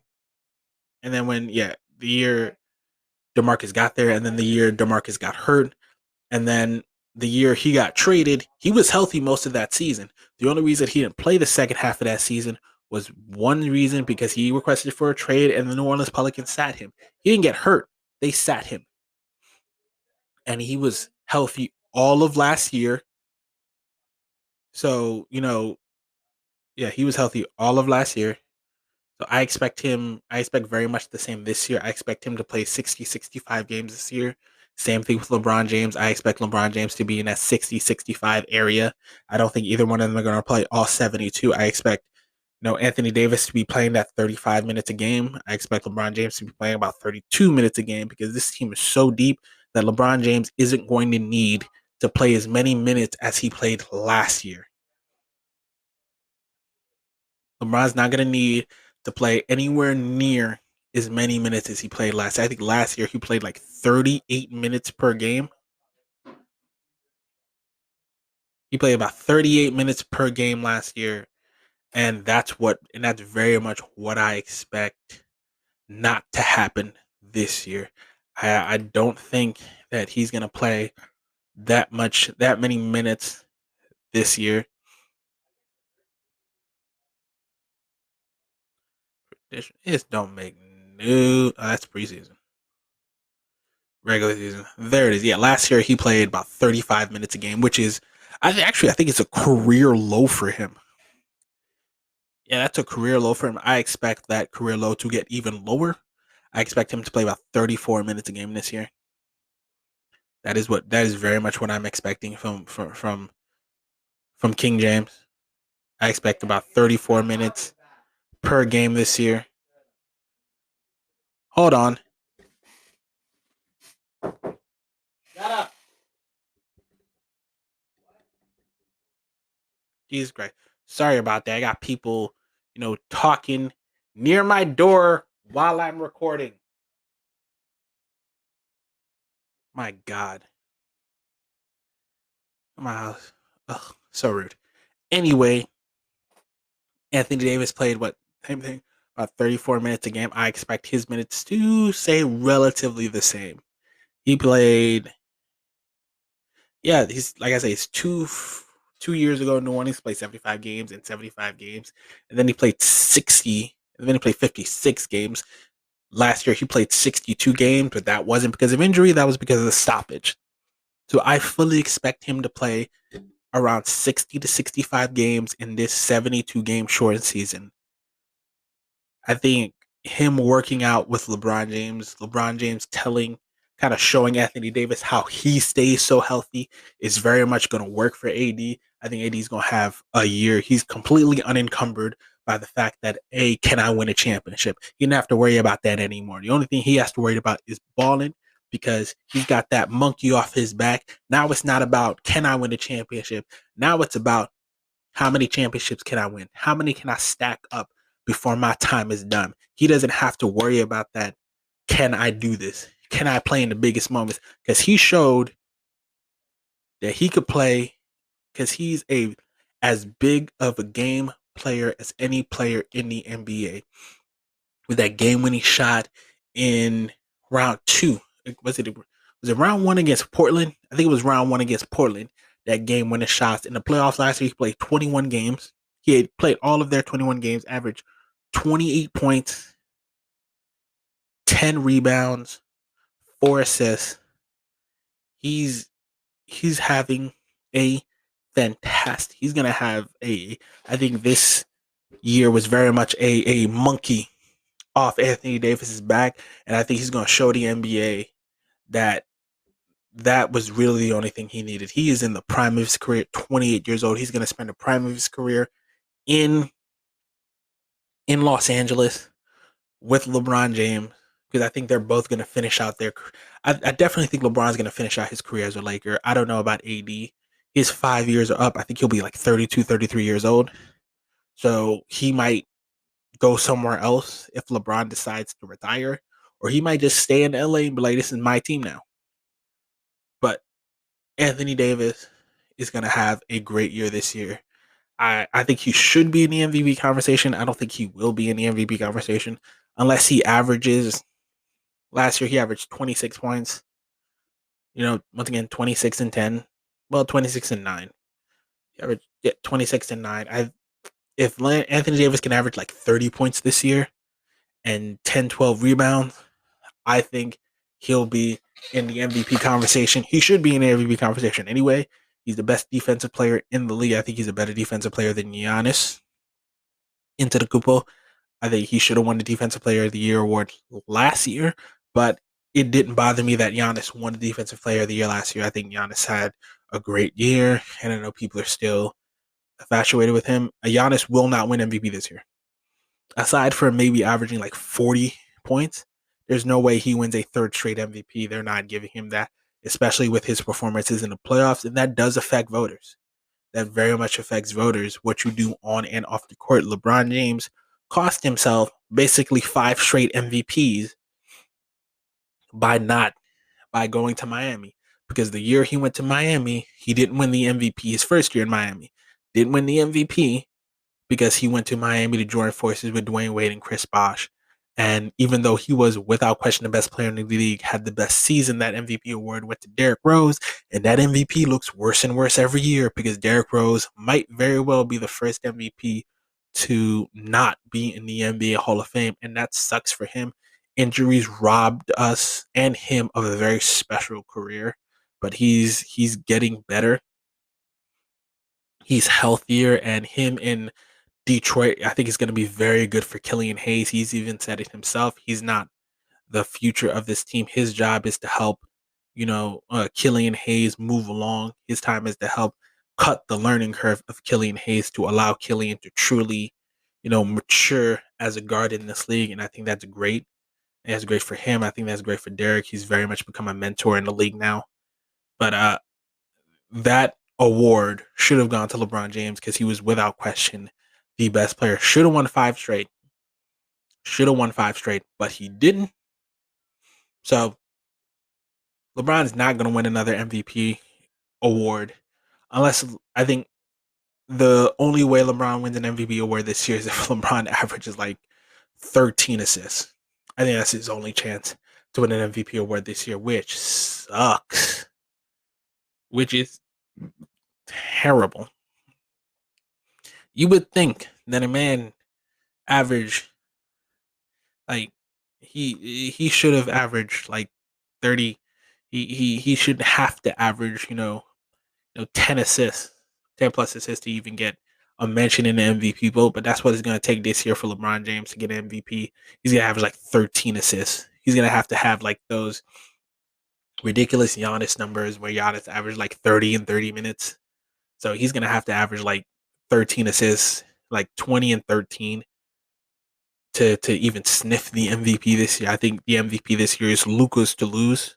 DeMarcus got there, and then the year DeMarcus got hurt, and then the year he got traded, he was healthy most of that season. The only reason he didn't play the second half of that season was one reason because he requested for a trade and the New Orleans Pelicans sat him. He didn't get hurt. They sat him. And he was healthy all of last year. So, yeah, he was healthy all of last year. So I expect very much the same this year. I expect him to play 60, 65 games this year. Same thing with LeBron James. I expect LeBron James to be in that 60, 65 area. I don't think either one of them are going to play all 72. I expect, Anthony Davis to be playing that 35 minutes a game. I expect LeBron James to be playing about 32 minutes a game because this team is so deep that LeBron James isn't going to need to play as many minutes as he played last year. LeBron's not going to need to play anywhere near as many minutes as he played last year. I think last year he played like 38 minutes per game. He played about 38 minutes per game last year. And that's very much what I expect not to happen this year. I don't think that he's going to play that many minutes this year. It don't make no. That's preseason. Regular season. There it is. Yeah, last year he played about 35 minutes a game, which is, I think it's a career low for him. Yeah, that's a career low for him. I expect that career low to get even lower. I expect him to play about 34 minutes a game this year. That is very much what I'm expecting from King James. I expect about 34 minutes per game this year. Hold on. Shut up. Jesus Christ. Sorry about that. I got people, talking near my door while I'm recording. My God. My house. Ugh, so rude. Anyway, Anthony Davis played same thing, about 34 minutes a game. I expect his minutes to stay relatively the same. He played, yeah, he's like I say, it's 2 years ago. New Orleans played 75 games and 75 games, and then he played 60, and then he played 56 games. Last year he played 62 games, but that wasn't because of injury. That was because of the stoppage. So I fully expect him to play around 60 to 65 games in this 72 game shortened season. I think him working out with LeBron James kind of showing Anthony Davis how he stays so healthy is very much going to work for AD. I think AD is going to have a year. He's completely unencumbered by the fact that, can I win a championship? He didn't have to worry about that anymore. The only thing he has to worry about is balling because he's got that monkey off his back. Now it's not about, can I win a championship? Now it's about, how many championships can I win? How many can I stack up before my time is done? He doesn't have to worry about that. Can I do this? Can I play in the biggest moments? Because he showed that he could play because he's as big of a game player as any player in the NBA. With that game-winning shot in round 2, was it round 1 against Portland? I think it was round 1 against Portland. That game-winning shots in the playoffs last year. He played 21 games. He had played all of their 21 games, averaged 28 points, 10 rebounds, 4 assists. He's having a fantastic. He's gonna have I think this year was very much a monkey off Anthony Davis's back, and I think he's gonna show the NBA that was really the only thing he needed. He is in the prime of his career, 28 years old. He's gonna spend the prime of his career in Los Angeles with LeBron James because I think they're both going to finish out their. I definitely think LeBron's going to finish out his career as a Laker. I don't know about AD. His 5 years are up. I think he'll be like 32, 33 years old. So he might go somewhere else if LeBron decides to retire, or he might just stay in LA and be like, this is my team now. But Anthony Davis is going to have a great year this year. I think he should be in the MVP conversation. I don't think he will be in the MVP conversation unless he averages. Last year he averaged 26 points. Once again, 26 and 10. well, 26 and 9. He averaged 26 and 9. If Anthony Davis can average like 30 points this year and 10, 12 rebounds, I think he'll be in the MVP conversation. He should be in the MVP conversation anyway. He's the best defensive player in the league. I think he's a better defensive player than Giannis into the Kupo. I think he should have won the Defensive Player of the Year award last year, but it didn't bother me that Giannis won the Defensive Player of the Year last year. I think Giannis had a great year, and I know people are still infatuated with him. Giannis will not win MVP this year. Aside from maybe averaging like 40 points, there's no way he wins a third straight MVP. They're not giving him that, especially with his performances in the playoffs, and that does affect voters. That very much affects voters, what you do on and off the court. LeBron James cost himself basically 5 straight MVPs by not by going to Miami. Because the year he went to Miami, he didn't win the MVP his first year in Miami. Didn't win the MVP because he went to Miami to join forces with Dwayne Wade and Chris Bosh. And even though he was without question the best player in the league, had the best season, that MVP award went to Derrick Rose. And that MVP looks worse and worse every year because Derrick Rose might very well be the first MVP to not be in the NBA Hall of Fame. And that sucks for him. Injuries robbed us and him of a very special career. But he's getting better. He's healthier, and him in Detroit, I think, is going to be very good for Killian Hayes. He's even said it himself. He's not the future of this team. His job is to help, Killian Hayes move along. His time is to help cut the learning curve of Killian Hayes to allow Killian to truly, mature as a guard in this league. And I think that's great. And that's great for him. I think that's great for Derek. He's very much become a mentor in the league now. But that award should have gone to LeBron James because he was without question the best player. Should have won 5 straight. Should have won 5 straight, but he didn't. So LeBron's not going to win another MVP award unless I think the only way LeBron wins an MVP award this year is if LeBron averages like 13 assists. I think that's his only chance to win an MVP award this year, which sucks. Which is terrible. You would think that a man average like he should have averaged like 30. He should have to average 10 assists, 10 plus assists to even get a mention in the MVP vote. But that's what it's going to take this year for LeBron James to get an MVP. He's going to average like 13 assists. He's going to have like those ridiculous Giannis numbers where Giannis averaged like 30 in 30 minutes. So he's going to have to average like 13 assists, like 20 and 13 to even sniff the MVP this year. I think the MVP this year is Luka's to lose.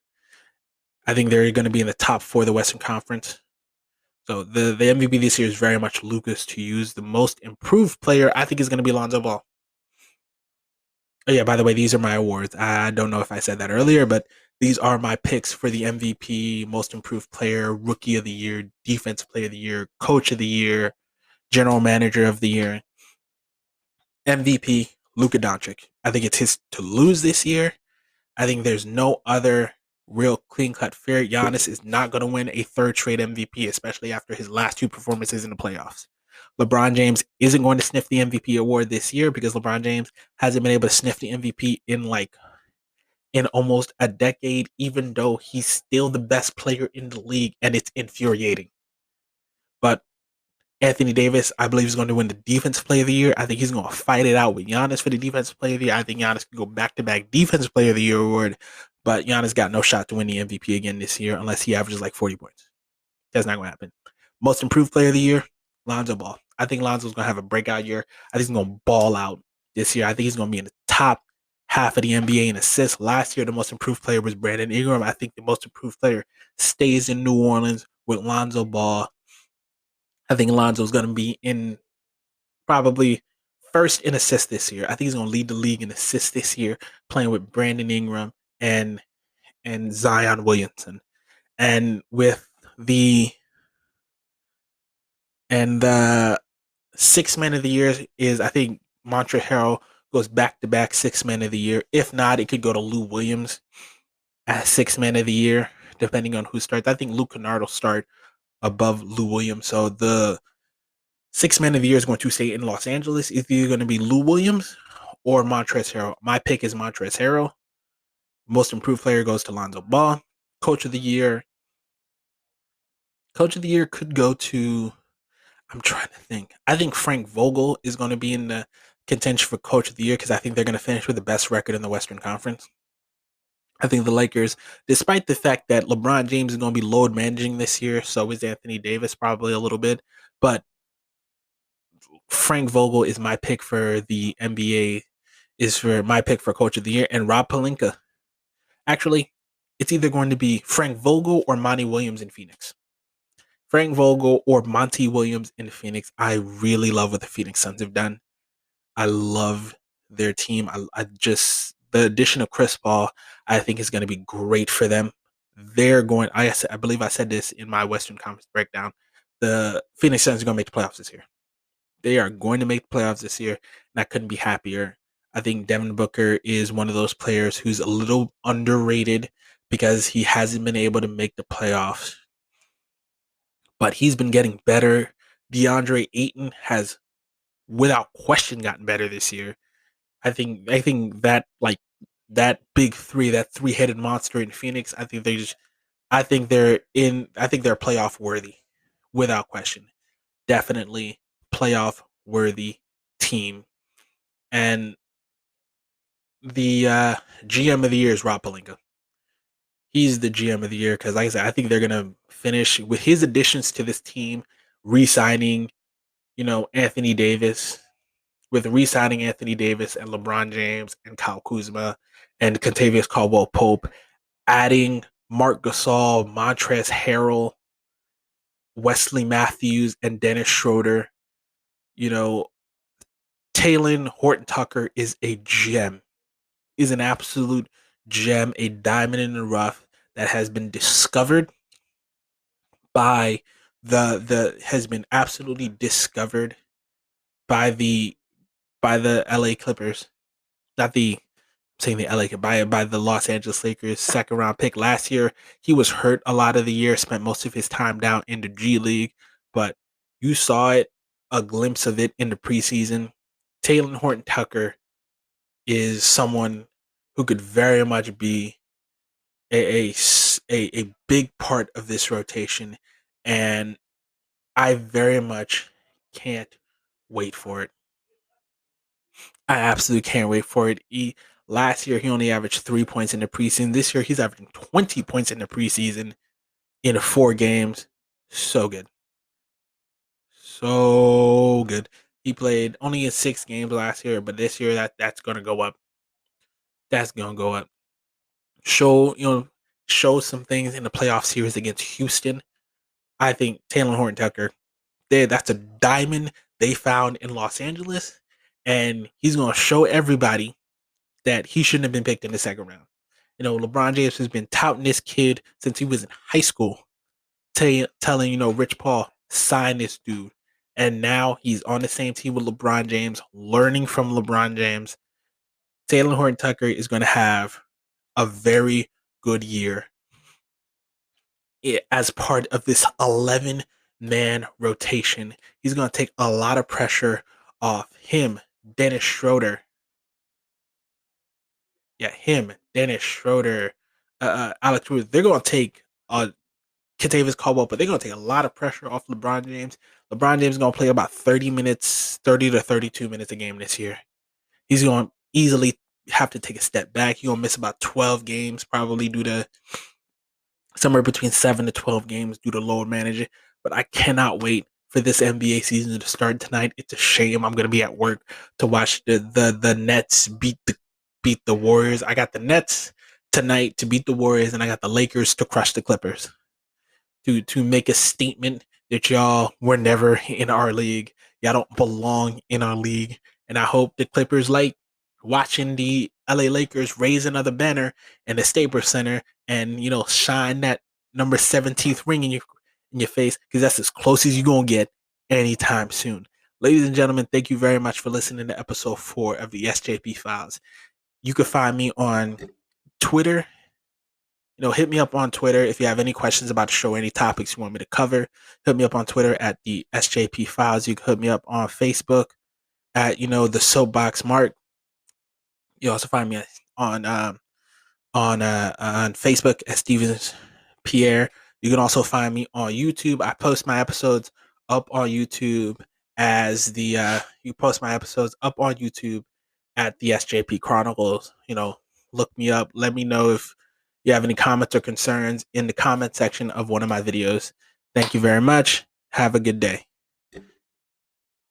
I think they're going to be in the top 4 of the Western Conference. So the MVP this year is very much Lucas to use. The most improved player, I think, is going to be Lonzo Ball. Oh, yeah, by the way, these are my awards. I don't know if I said that earlier, but these are my picks for the MVP, most improved player, rookie of the year, defensive player of the year, coach of the year, general manager of the year. MVP, Luka Doncic. I think it's his to lose this year. I think there's no other real clean cut fair. Giannis is not going to win a third straight MVP, especially after his last 2 performances in the playoffs. LeBron James isn't going to sniff the MVP award this year because LeBron James hasn't been able to sniff the MVP in almost a decade, even though he's still the best player in the league, and it's infuriating. But Anthony Davis, I believe, is going to win the Defensive Player of the Year. I think he's going to fight it out with Giannis for the Defensive Player of the Year. I think Giannis can go back-to-back Defensive Player of the Year award, but Giannis got no shot to win the MVP again this year unless he averages like 40 points. That's not going to happen. Most Improved Player of the Year, Lonzo Ball. I think Lonzo's going to have a breakout year. I think he's going to ball out this year. I think he's going to be in the top half of the NBA in assists. Last year, the Most Improved Player was Brandon Ingram. I think the Most Improved Player stays in New Orleans with Lonzo Ball. I think Lonzo's going to be in probably first in assists this year. I think he's going to lead the league in assists this year, playing with Brandon Ingram and Zion Williamson. And with the sixth man of the year is, I think, Montreal goes back to back sixth man of the year. If not, it could go to Lou Williams as sixth man of the year, depending on who starts. I think Luke Kennard will start above Lou Williams. So the sixth man of the year is going to stay in Los Angeles. It's either going to be Lou Williams or Montrezl Harrell. My pick is Montrezl Harrell. Most improved player goes to Lonzo Ball. Coach of the year. Coach of the year could go to. I'm trying to think. I think Frank Vogel is going to be in the contention for coach of the year because I think they're going to finish with the best record in the Western Conference. I think the Lakers, despite the fact that LeBron James is going to be load managing this year, so is Anthony Davis probably a little bit, but Frank Vogel is my pick for the NBA, is for my pick for coach of the year, and Rob Pelinka. Actually, it's either going to be Frank Vogel or Monty Williams in Phoenix. Frank Vogel or Monty Williams in Phoenix. I really love what the Phoenix Suns have done. I love their team. I just the addition of Chris Paul, I think is going to be great for them. They're going. I believe I said this in my Western Conference breakdown. The Phoenix Suns are going to make the playoffs this year. They are going to make the playoffs this year, and I couldn't be happier. I think Devin Booker is one of those players who's a little underrated because he hasn't been able to make the playoffs, but he's been getting better. DeAndre Ayton has, without question, gotten better this year. I think that that big three, that three-headed monster in Phoenix, I think they're playoff worthy, without question. Definitely playoff worthy team. And the GM of the year is Rob Pelinka. He's the GM of the year because, like I said, I think they're gonna finish with his additions to this team, re-signing, Anthony Davis, with re-signing Anthony Davis and LeBron James and Kyle Kuzma and Kentavious Caldwell Pope, adding Marc Gasol, Montrezl Harrell, Wesley Matthews, and Dennis Schroeder. You know, Talen Horton Tucker is a gem, is an absolute gem, a diamond in the rough that has been discovered by the has been absolutely discovered by the LA Clippers. Not the saying the LA by the Los Angeles Lakers second round pick last year. He was hurt a lot of the year, spent most of his time down in the G League, but you saw it, a glimpse of it in the preseason. Talen Horton Tucker is someone who could very much be a big part of this rotation, and I very much can't wait for it. I absolutely can't wait for it. Last year he only averaged 3 points in the preseason. This year he's averaging 20 points in the preseason in 4 games. So good, so good. He played only in 6 games last year, but this year that's gonna go up. That's gonna go up. Show show some things in the playoff series against Houston. I think Taylor Horton Tucker, that's a diamond they found in Los Angeles, and he's gonna show everybody that he shouldn't have been picked in the second round. LeBron James has been touting this kid since he was in high school, telling Rich Paul, sign this dude. And now he's on the same team with LeBron James, learning from LeBron James. Taylor Horton Tucker is going to have a very good year as part of this 11-man rotation. He's going to take a lot of pressure off him, Dennis Schroeder. Yeah, him, Dennis Schroeder, Alex Ruth. They're going to take Kentavious Caldwell, but they're going to take a lot of pressure off LeBron James. LeBron James is going to play about 30 minutes, 30 to 32 minutes a game this year. He's going to easily have to take a step back. He's going to miss about 12 games, probably due to somewhere between 7 to 12 games due to load managing. But I cannot wait for this NBA season to start tonight. It's a shame I'm going to be at work to watch the Nets beat the Warriors. I got the Nets tonight to beat the Warriors, and I got the Lakers to crush the Clippers. To make a statement that y'all were never in our league. Y'all don't belong in our league. And I hope the Clippers like watching the LA Lakers raise another banner in the Staples Center and shine that number 17th ring in your face, because that's as close as you're gonna get anytime soon. Ladies and gentlemen, thank you very much for listening to episode 4 of the SJP Files. You can find me on Twitter, hit me up on Twitter if you have any questions about the show, any topics you want me to cover. Hit me up on Twitter at the SJP Files. You can hit me up on Facebook at the Soapbox Mark. You also find me on on Facebook at Stevens Pierre. You can also find me on YouTube. I post my episodes up on YouTube as the you post my episodes up on YouTube at the SJP Chronicles. Look me up. Let me know if you have any comments or concerns in the comment section of one of my videos. Thank you very much. Have a good day.